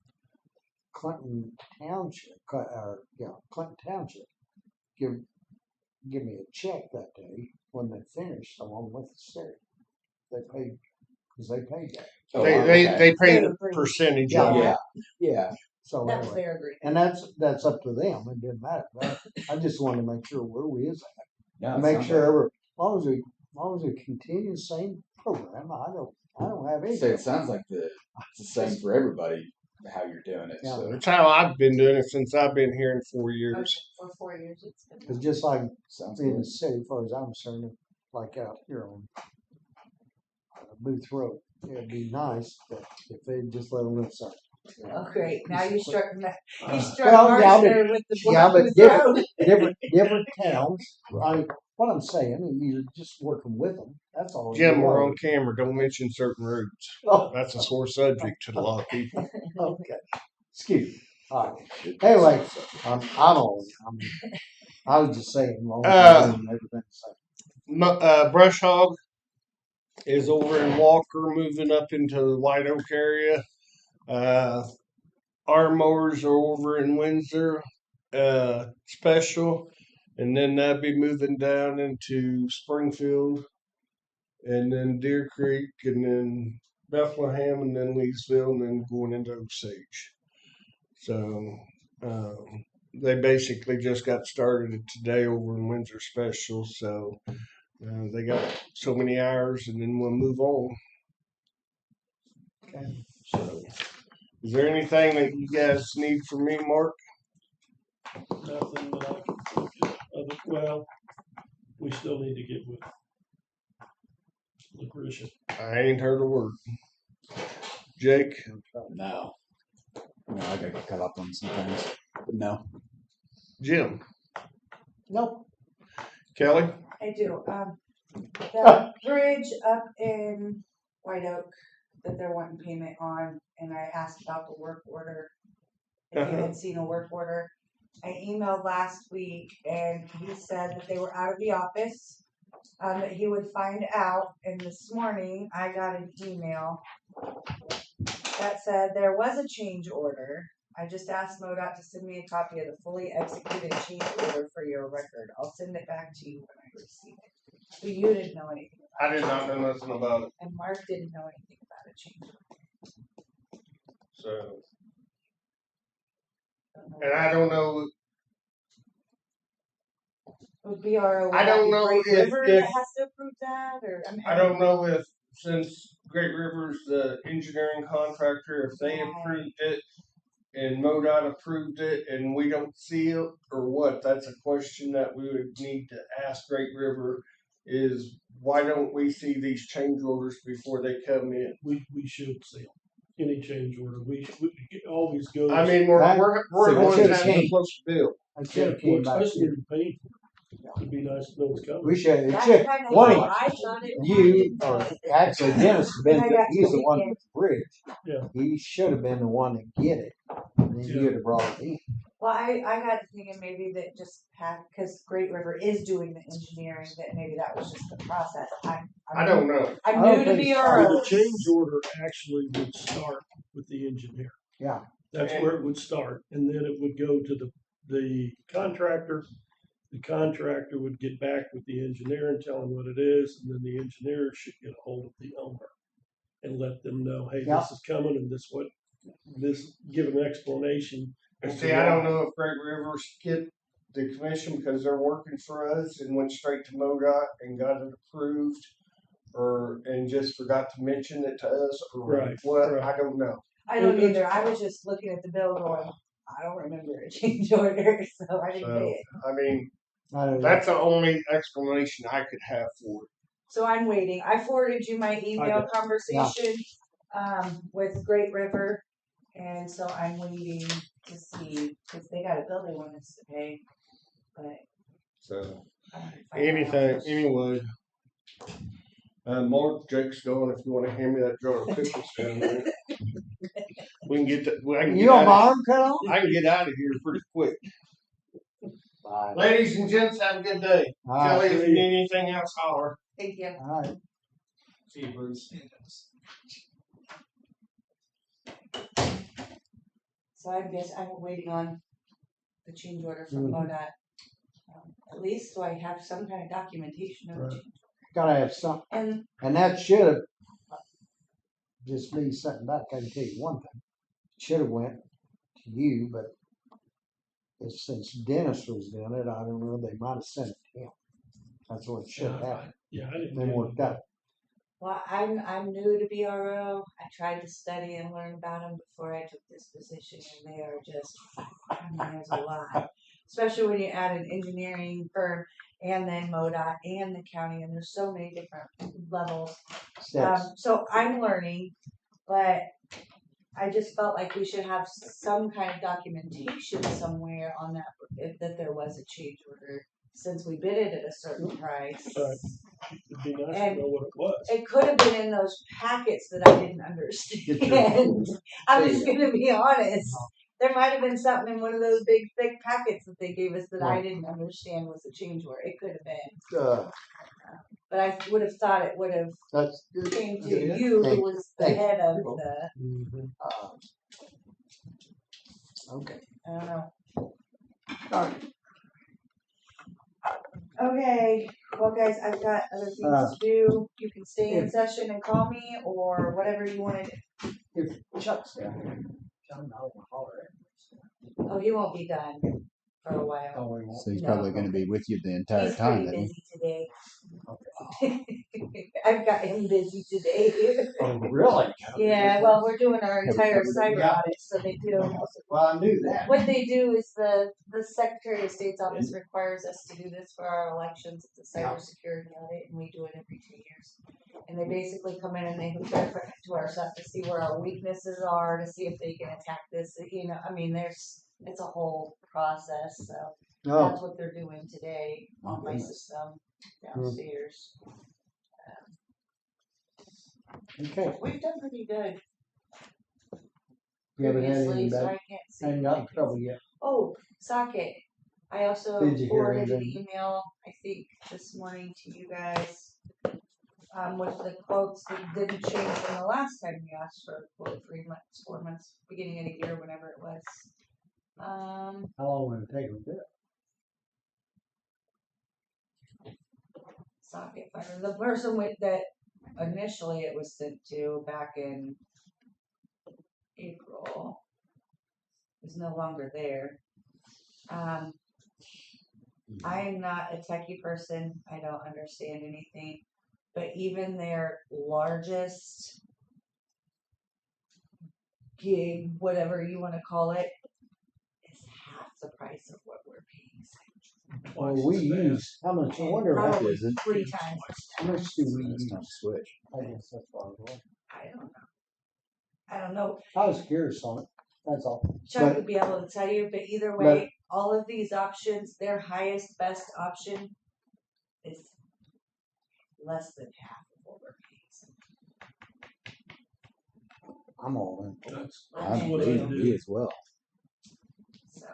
Clinton Township, Clinton Township, give me a check that day when they finished along with the city. They paid because they paid that. Oh, They okay. they pay They the agree. percentage Yeah. of it. Yeah, yeah. So That was anyway, their agreement. and that's up to them. It didn't matter. But I just wanted to make sure where we is at. Yeah, And make sure as long as we continue the same program, I don't have any. Say it sounds like it's the same for everybody how you're doing it. Yeah. So That's how I've been doing it since I've been here in 4 Okay, years. for 4 years it's been. It's just like sounds in good. the city, as far as I'm concerned, like out here on Booth Road. It'd be nice if they just let them know something. Oh, great. Now you struck, you struck Well, yeah, Marshall with the yeah, but Blues different- Road. Different towns. What I'm saying, you're just working with them. That's all. Jim, you we're are. on camera. Don't mention certain routes. Oh, That's a sore subject to a lot of people. okay. Excuse me. All right. Anyway, I was just saying. Long as we're doing everything the same. Brush Hog is over in Walker, moving up into the White Oak area. Our mowers are over in Windsor, Special, and then that'd be moving down into Springfield, and then Deer Creek, and then Bethlehem, and then Leesville, and then going into Osage. So they basically just got started today over in Windsor Special. So they got so many hours, and then we'll move on. Okay. So, is there anything that you guys need from me, Mark? Nothing that I can think of. Well, we still need to get with Lucretia. I ain't heard a word. Jake, No. No, I gotta get caught up on some things. But no. Jim, Nope. Kelly. I do. The bridge up in White Oak that they're wanting payment on, and I asked about the work order. If you had seen a work order, I emailed last week, and he said that they were out of the office. That he would find out, and this morning I got an email that said there was a change order. I just asked MoDOT to send me a copy of the fully executed change order for your record. I'll send it back to you when I receive it. But you didn't know anything about I did not know nothing about it. it, and Mark didn't know anything about a change order. So, Don't know. and I don't know. Would BRO, would I that don't be know Great if- River if- that has to approve that, or I don't know if since Great River's the engineering contractor, if they approved it and MoDOT approved it and we don't see it or what. That's a question that we would need to ask Great River. Is why don't we see these change orders before they come in? We should see them. Any change order. It always goes. I mean, we're That- the that ones should've that's changed. supposed to bill. I should have came well, back especially here. if you paid for it. It'd be nice to know it's coming. We should. It That's should. kind of One how of I thought it you, was. or actually Dennis, has been. And I got He's to the one weekend. with the bridge. Yeah. He should have been the one to get it, and then Yeah. you'd have brought it in. Well, I got thinking maybe that just because Great River is doing the engineering, that maybe that was just the process. I don't know. I'm I don't new to think so. BRO. The change order actually would start with the engineer. Yeah. That's where it would start, and then it would go to the contractor. The contractor would get back with the engineer and tell him what it is, and then the engineer should get a hold of the owner and let them know, hey, Yeah. this is coming and give an explanation. And as see, to I don't why. know if Great River skipped the commission because they're working for us and went straight to MoDOT and got it approved, and just forgot to mention it to us, or Right, what? right. I don't know. I don't either. I was just looking at the bill going, I don't remember a change order, so I didn't pay it. I mean, I don't know. that's the only explanation I could have for it. So I'm waiting. I forwarded you my email got conversation with Great River, and so I'm waiting to see because they got a bill they want us to pay, but So I haven't found out. anyway. Mark, Jake's going. If you want to hand me that jar of pickles down there, we can get that. I can You get want my out arm cut off? I can get out of here pretty quick. Bye. Ladies and gents, have a good day. All right. Kelly, if you need anything else, holler. Thank you. All right. See you, Bruce. So I guess I'm waiting on the change order from MoDOT. At least so I have some kind of documentation of the Right. change. Gotta have something. And And that should have just me sitting back. I can tell you one thing. Should have went to you, but since Dennis was doing it, I don't know. They might have sent it to him. That's what should have happened. Yeah, I didn't. Then get worked it. out. well, I'm new to BRO. I tried to study and learn about them before I took this position, and they are just, I mean, there's a lot. Especially when you add an engineering firm and then MoDOT and the county, and there's so many different levels. Steps. So I'm learning, but I just felt like we should have some kind of documentation somewhere on that there was a change order since we bid it at a certain price. Right. It'd be nice And to know what it was. it could have been in those packets that I didn't understand. I'm just gonna be honest. There might have been something in one of those big thick packets that they gave us that I didn't understand was a change order. It could have been. But I would have thought it would have That's good. came to Good. you, Thank- who was the thank head of you. the, Okay. I don't know. All right. Okay, well guys, I've got other things to do. You can stay in session and call me or whatever you want to do. If Chuck's down here, tell him I'll holler at him. Oh, he won't be done for a while. Oh, we won't. So he's No. probably going to be with you the entire He's time. pretty Isn't he? busy today. I've got him busy today. Oh, really? Yeah, well, we're doing our Have we entire covered it? cyber Yeah. audit, so they do. Well, I knew that. What they do is the Secretary of State's office requires us to do this for our elections. It's a cybersecurity audit, and we do it every 2 years. And they basically come in and they compare it to our stuff to see where our weaknesses are, to see if they can attack this. You know, I mean, it's a whole process. So Oh, that's what they're doing today on my goodness. system downstairs. okay. We've done pretty good You haven't had previously, any so bad, I can't see. ain't got in trouble yet. Oh, socket. I also Did you hear forwarded an anything? email, I think, this morning to you guys. With the quotes that didn't change from the last time you asked for a quote, 3 months, 4 months, beginning of the year, whenever it was. How long will it take them to do it? Socket finder. The person that initially it was sent to back in April is no longer there. I'm not a techie person. I don't understand anything. But even their largest gig, whatever you want to call it, is half the price of what we're paying. Well, we use, how much, I wonder how, Probably is it? 3 times. how much do we It's use? time to switch. I guess that's what I was wondering. I don't know. I was curious on it, that's all. Chuck But- would be able to tell you, but either way, all of these options, their highest, best option is less than half of what we're paying. I'm all in. That's I'm what I leaving do. me as well. So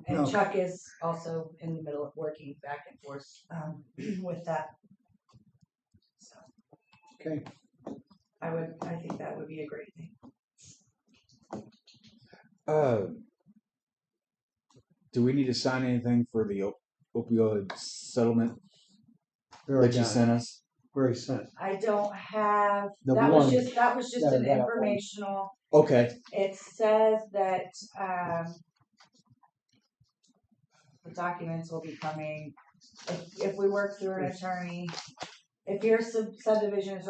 And Okay. Chuck is also in the middle of working back and forth, with that. So Okay. I think that would be a great thing. Do we need to sign anything for the opioid settlement Very that you done. sent us? Very sent. I don't have, The that was one- just Yeah, an that one. informational. Okay. It says that, the documents will be coming, if we work through an attorney, if your subdivision is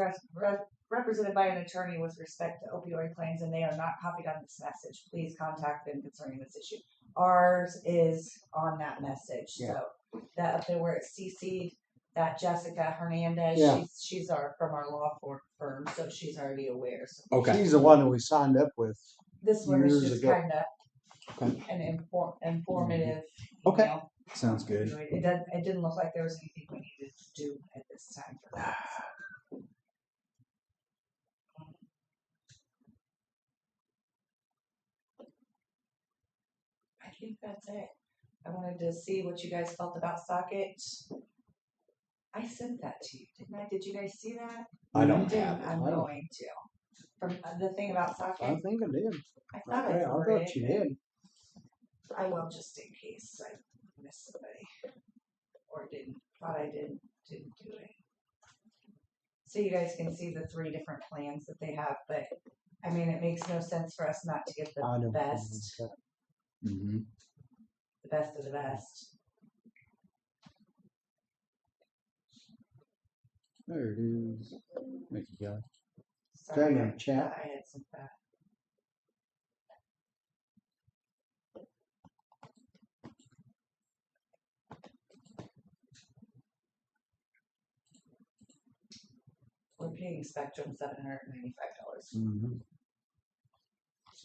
represented by an attorney with respect to opioid claims and they are not copied on this message, please contact them concerning this issue. Ours is on that message, Yeah. so that up there where it's CC'd, that Jessica Hernandez, Yeah. she's from our law firm, so she's already aware. So Okay. She's the one that we signed up with. this one is Years just ago. kind of Okay. an informative. Okay. Email. Sounds good. It didn't look like there was anything we needed to do at this time for that. I think that's it. I wanted to see what you guys felt about Socket. I sent that to you, didn't I? Did you guys see that? I don't You didn't. have it. I'm I don't. going to. From the thing about I Socket, think I did. I thought I I forwarded thought you it. did. I will just in case I missed somebody or thought I didn't do it. So you guys can see the 3 different plans that they have, but I mean, it makes no sense for us not to get I the don't. best, Mm-hmm. the best of the best. There it is. Thank you, guys. Sorry, Turn on I chat. thought I had some fat. We're paying Spectrum $795. Mm-hmm.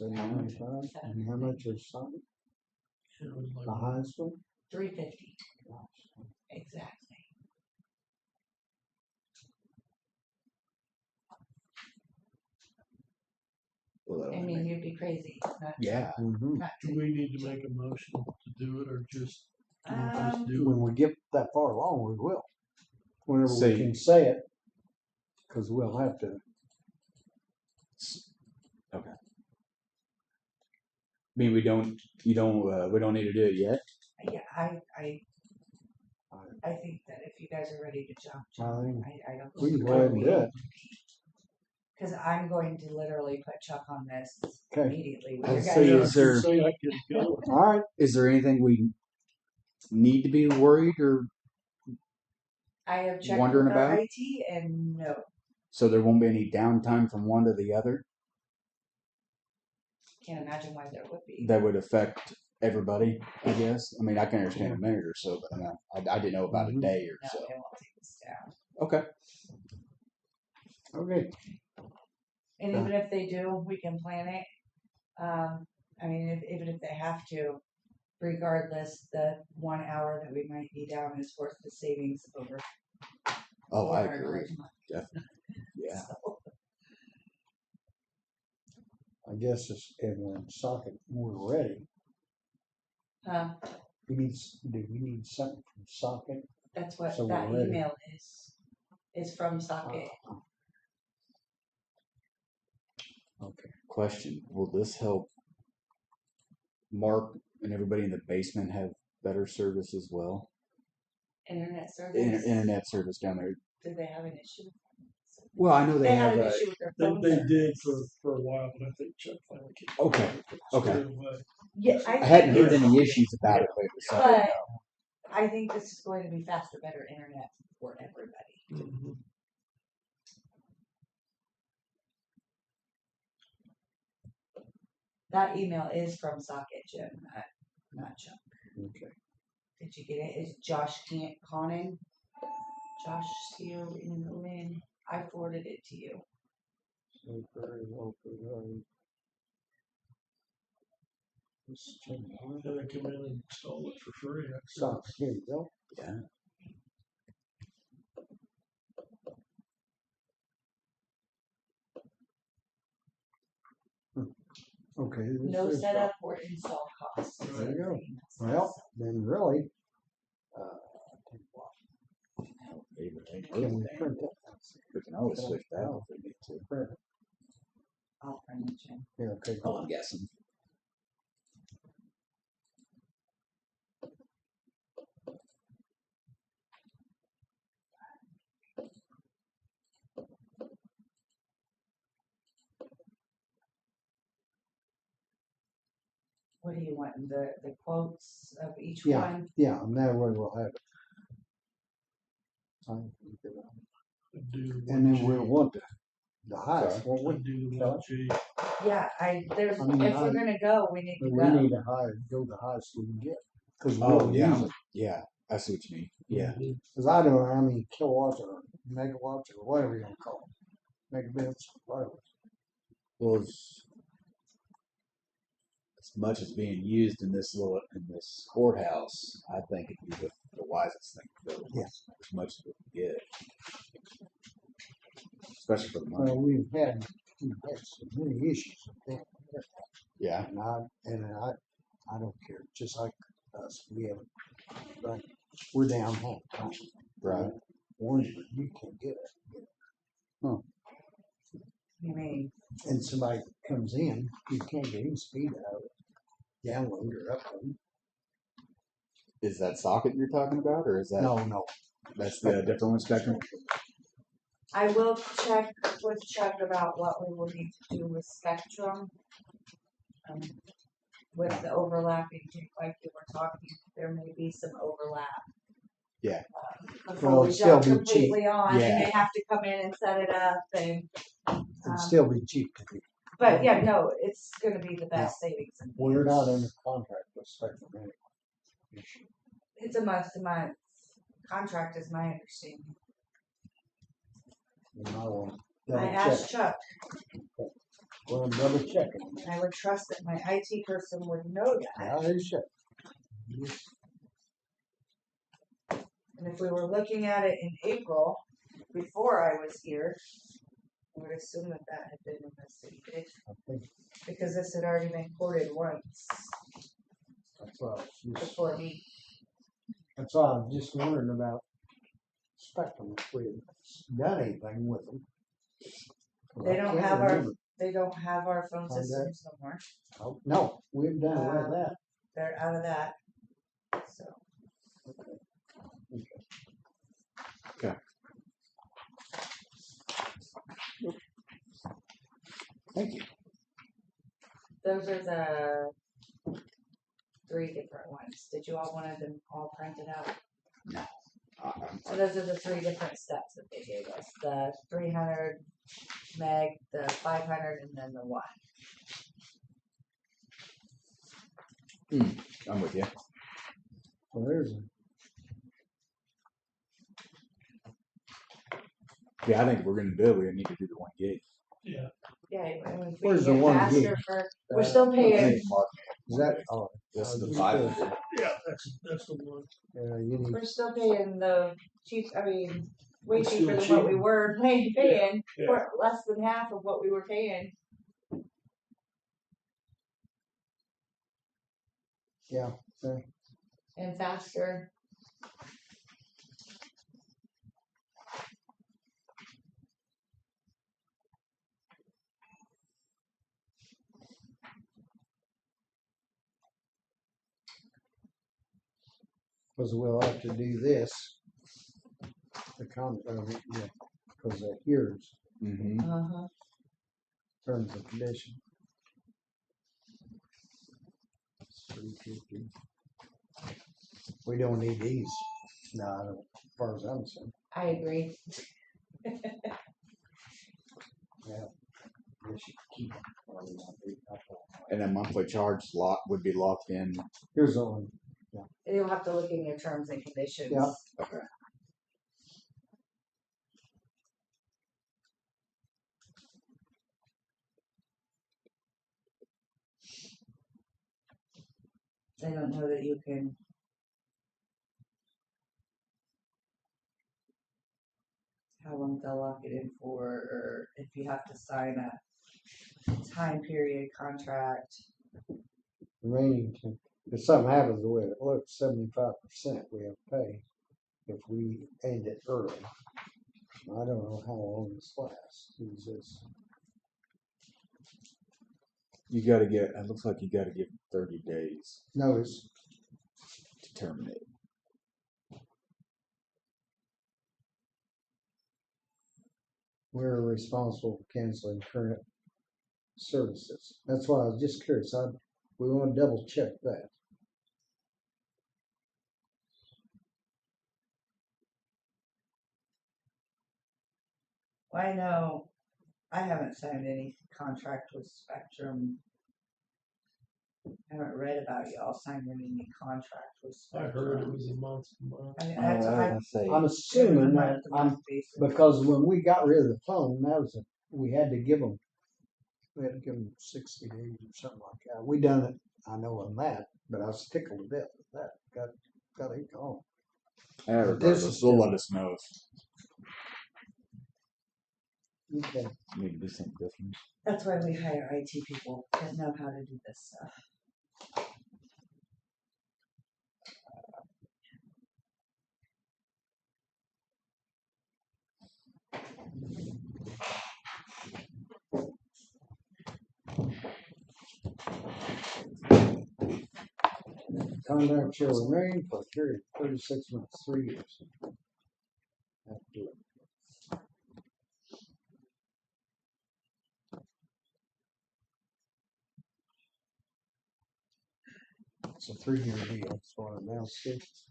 $795. And how much is Sonic? It was like- The highest one? $350 exactly. Well, I mean, you'd be crazy not yeah. Mm-hmm. not Do to. we need to make a motion to do it or just Um, do When it? we get that far along, we will. Whenever Say- we can say it, because we'll have to. Okay. I mean, we don't need to do it yet. yeah, I think that if you guys are ready to jump, I think I don't. we can go ahead and do it. Because I'm going to literally put Chuck on this Okay. immediately. With I'd your say guys' is there- Say I could go. All right. Is there anything we need to be worried or I have checked wondering with our about? IT and no, so there won't be any downtime from one to the other can't imagine why there would be. that would affect everybody? I guess. I mean, I can understand a minute or so, but I didn't know about a Mhm. day or No, so. they won't take this down. Okay. Okay. And even if they do, we can plan it. I mean, even if they have to, regardless, the 1 hour that we might be down is worth the savings over. Oh, I $400 agree. a month. Definitely. Yeah. So, I guess if when Socket we're ready, do we need something from Socket? that's what So that we're ready. email is from Socket. Okay. Question: will this help Mark and everybody in the basement have better service as well? Internet service. Internet service down there. Did they have an issue? Well, I know They they had have an a. issue with their They, phone they service. did for a while, but I think Chuck finally kicked it. Okay, okay. Squared away. Yeah, I hadn't heard think any issues about it, but it was something. But I think this is going to be faster, better internet for everybody. Mhm. That email is from Socket, Jim, not Chuck. Okay. Did you get it? It's Josh Conan. Josh C-O-N-O-N. I forwarded it to you. So very well for them. Let's check it out. Then they come in and install it for free. Socket, here you go. Yeah. Okay. this No is- setup or install costs. There you go. Well, then really, can we print it? We can always switch that if we need to. Print it. I'll print it, Jim. Yeah, okay. Oh, I'm guessing. What do you want, the quotes of each Yeah. one? Yeah, and that way we'll have it. Fine. Do And then one we'll G. want the highest, won't we? I'd do the one G. Yeah, there's, I mean, if we're gonna go, we need to But we go. need to go the highest we can get. Cause Oh, we'll yeah. use it. Yeah, I see what you mean. Yeah. Cause I don't know how many kilowatts or megawatts or whatever you gonna call them. Megabits, whatever. Well, as much as being used in this courthouse, I think it'd be the wisest thing to do. Yes. As much as we can get. Especially for the money. Well, we've had so many issues with that. Yeah. And I don't care, just like us, we have, like, we're down half time. Right. Orangeburg, you can't get it. You mean, And somebody comes in, you can't get any speed out of it. Download or upload. Is that socket you're talking about, or is that No. that's the different one, Spectrum? I will check with Chuck about what we will need to do with Spectrum. With the overlapping, like we were talking, there may be some overlap. Yeah. Before Well, we it'd still jump be cheap. completely on, and Yeah. they have to come in and set it up, and, It'd still be cheap to do. but yeah, no, it's gonna be the best savings. in We're years. not in contract with Spectrum anyway. It's a month-to-month contract is my understanding. You might want to I double asked check. Chuck, Well, double check it. and I would trust that my IT person would know that. Yeah, they should. And if we were looking at it in April, before I was here, I would assume that that had been investigated, I think because this had already been quoted once that's why I was just, before me. that's why I was just wondering about Spectrum, if we had done anything with them. They I don't can't have our, remember. they don't have our phone Find systems no more. Oh, no, we've done away with that. They're out of that, so. Thank you. Those are the 3 different ones. Did you all want them all printed out? So those are the 3 different steps that they gave us. The 300 meg, the 500, and then the 1. I'm with you. Well, there's a, Yeah, I think if we're gonna do it, we need to do the 1 gig. Yeah. Yeah, I mean, if we Where's can the get 1 faster gig? for, we're still I paying, think Mark, is that, oh, this is oh, the you 500. did. Yeah, that's the one. You need, we're still paying the cheap, I mean, way It's cheaper still than what we cheap. were paying, Yeah. for less than half of what we were paying. yeah, And faster. because we'll have to do this. The yeah, because here's Mm-hmm. Uh-huh. terms and conditions. 350. We don't need these. No, I don't, as far as I'm concerned. I agree. Yeah. We should keep them. And a monthly charge would be locked in. Here's the one. You'll have to look in your terms and conditions. Yeah. Okay. I don't know that you can. How long they'll lock it in for, or if you have to sign a time period contract. Remaining, if something happens the way it looks, 75% we have to pay if we end it early. I don't know how long this lasts. Who's this? You gotta get, it looks like you gotta give 30 days Notice, to terminate. we're responsible for canceling current services. That's why I was just curious. We want to double check that. Well, I know I haven't signed any contract with Spectrum. I haven't read about y'all signing any contract with I Spectrum. heard it was a month to month. I mean, Oh, that's, I was I, gonna say, I'm assuming that month basis. because when we got rid of the phone, we had to give them 60 days or something like that. We done it, I know on that, but I was tickled to death with that. Got it gone. regardless, they'll let us know if Okay. we need to do something different. That's why we hire IT people that know how to do this stuff. Contract shall remain for a period of 36 months, 3 years. Have to do it. It's a 3-year deal, that's what it now states.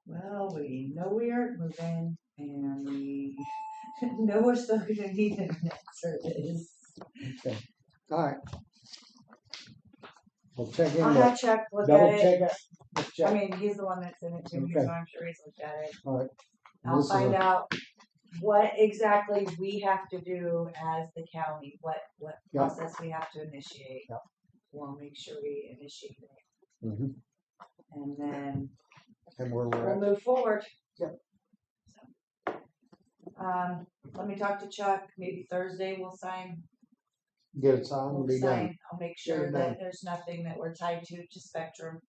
Well, we know we aren't moving, and we know we're still going to need internet service. Okay. All right. We'll check in. I'll have Chuck look Double at it. check it. Let's I check. mean, he's the one that sent it to me, Okay. so I'm sure he's looked at it. All right. I'll This is find a- out what exactly we have to do as the county, what Yeah. process we have to initiate. Yeah. We'll make sure we initiate it, Mhm. and then And where we're we'll at. move forward. Yep. So, let me talk to Chuck. Maybe Thursday we'll sign. Get it signed and be done. I'll make Get sure it that done. there's nothing that we're tied to Spectrum,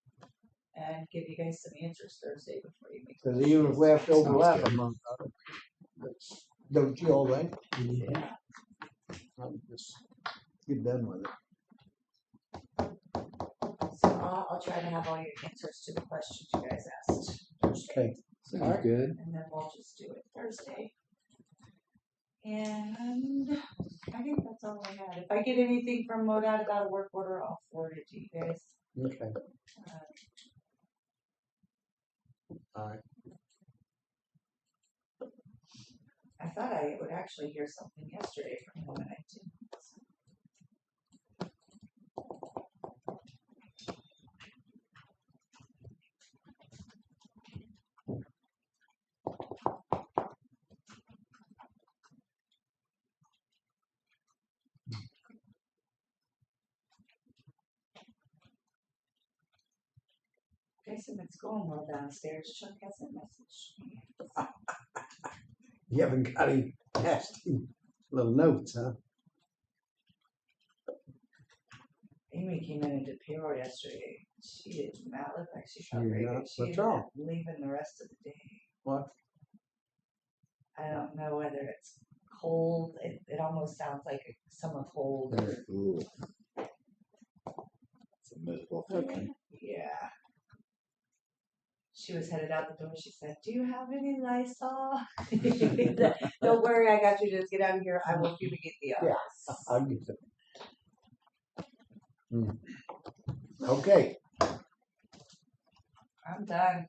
and give you guys some answers Thursday before you make. Because even if we have to Sounds overlap good. a month, don't you all think? Yeah. I'll just get done with it. So I'll try to have all your answers to the questions you guys asked Thursday, Okay. Sounds good. and then we'll just do it Thursday. And I think that's all I had. If I get anything from MoDOT about a work order, I'll forward it to you guys. Okay. Uh, All right. I thought I would actually hear something yesterday from him, and I didn't. Jason, it's going well downstairs. Chuck hasn't messaged me. You haven't got any nasty little notes, huh? Amy came in and did payroll yesterday. She did not look like she felt You're very not- good. She what's ended wrong? up leaving the rest of the day. What? I don't know whether it's cold. It almost sounds like a summer cold. Or, Ooh. It's a miserable feeling. yeah. She was headed out the door. She said, "Do you have any Lysol?" Don't worry, I got you. Just get out of here. I will fumigate the office. I'll get it. Okay. I'm done.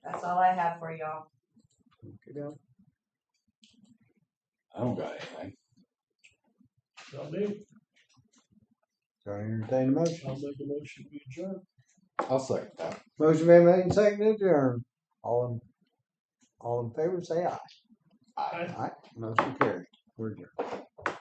That's all I have for y'all. Okay. I don't got anything. Not me. So I entertain a motion. I'll make a motion to adjourn. I'll second that. Motion been made and seconded to adjourn. All in favor, say aye. Aye. Aye. Motion carried. We're adjourned.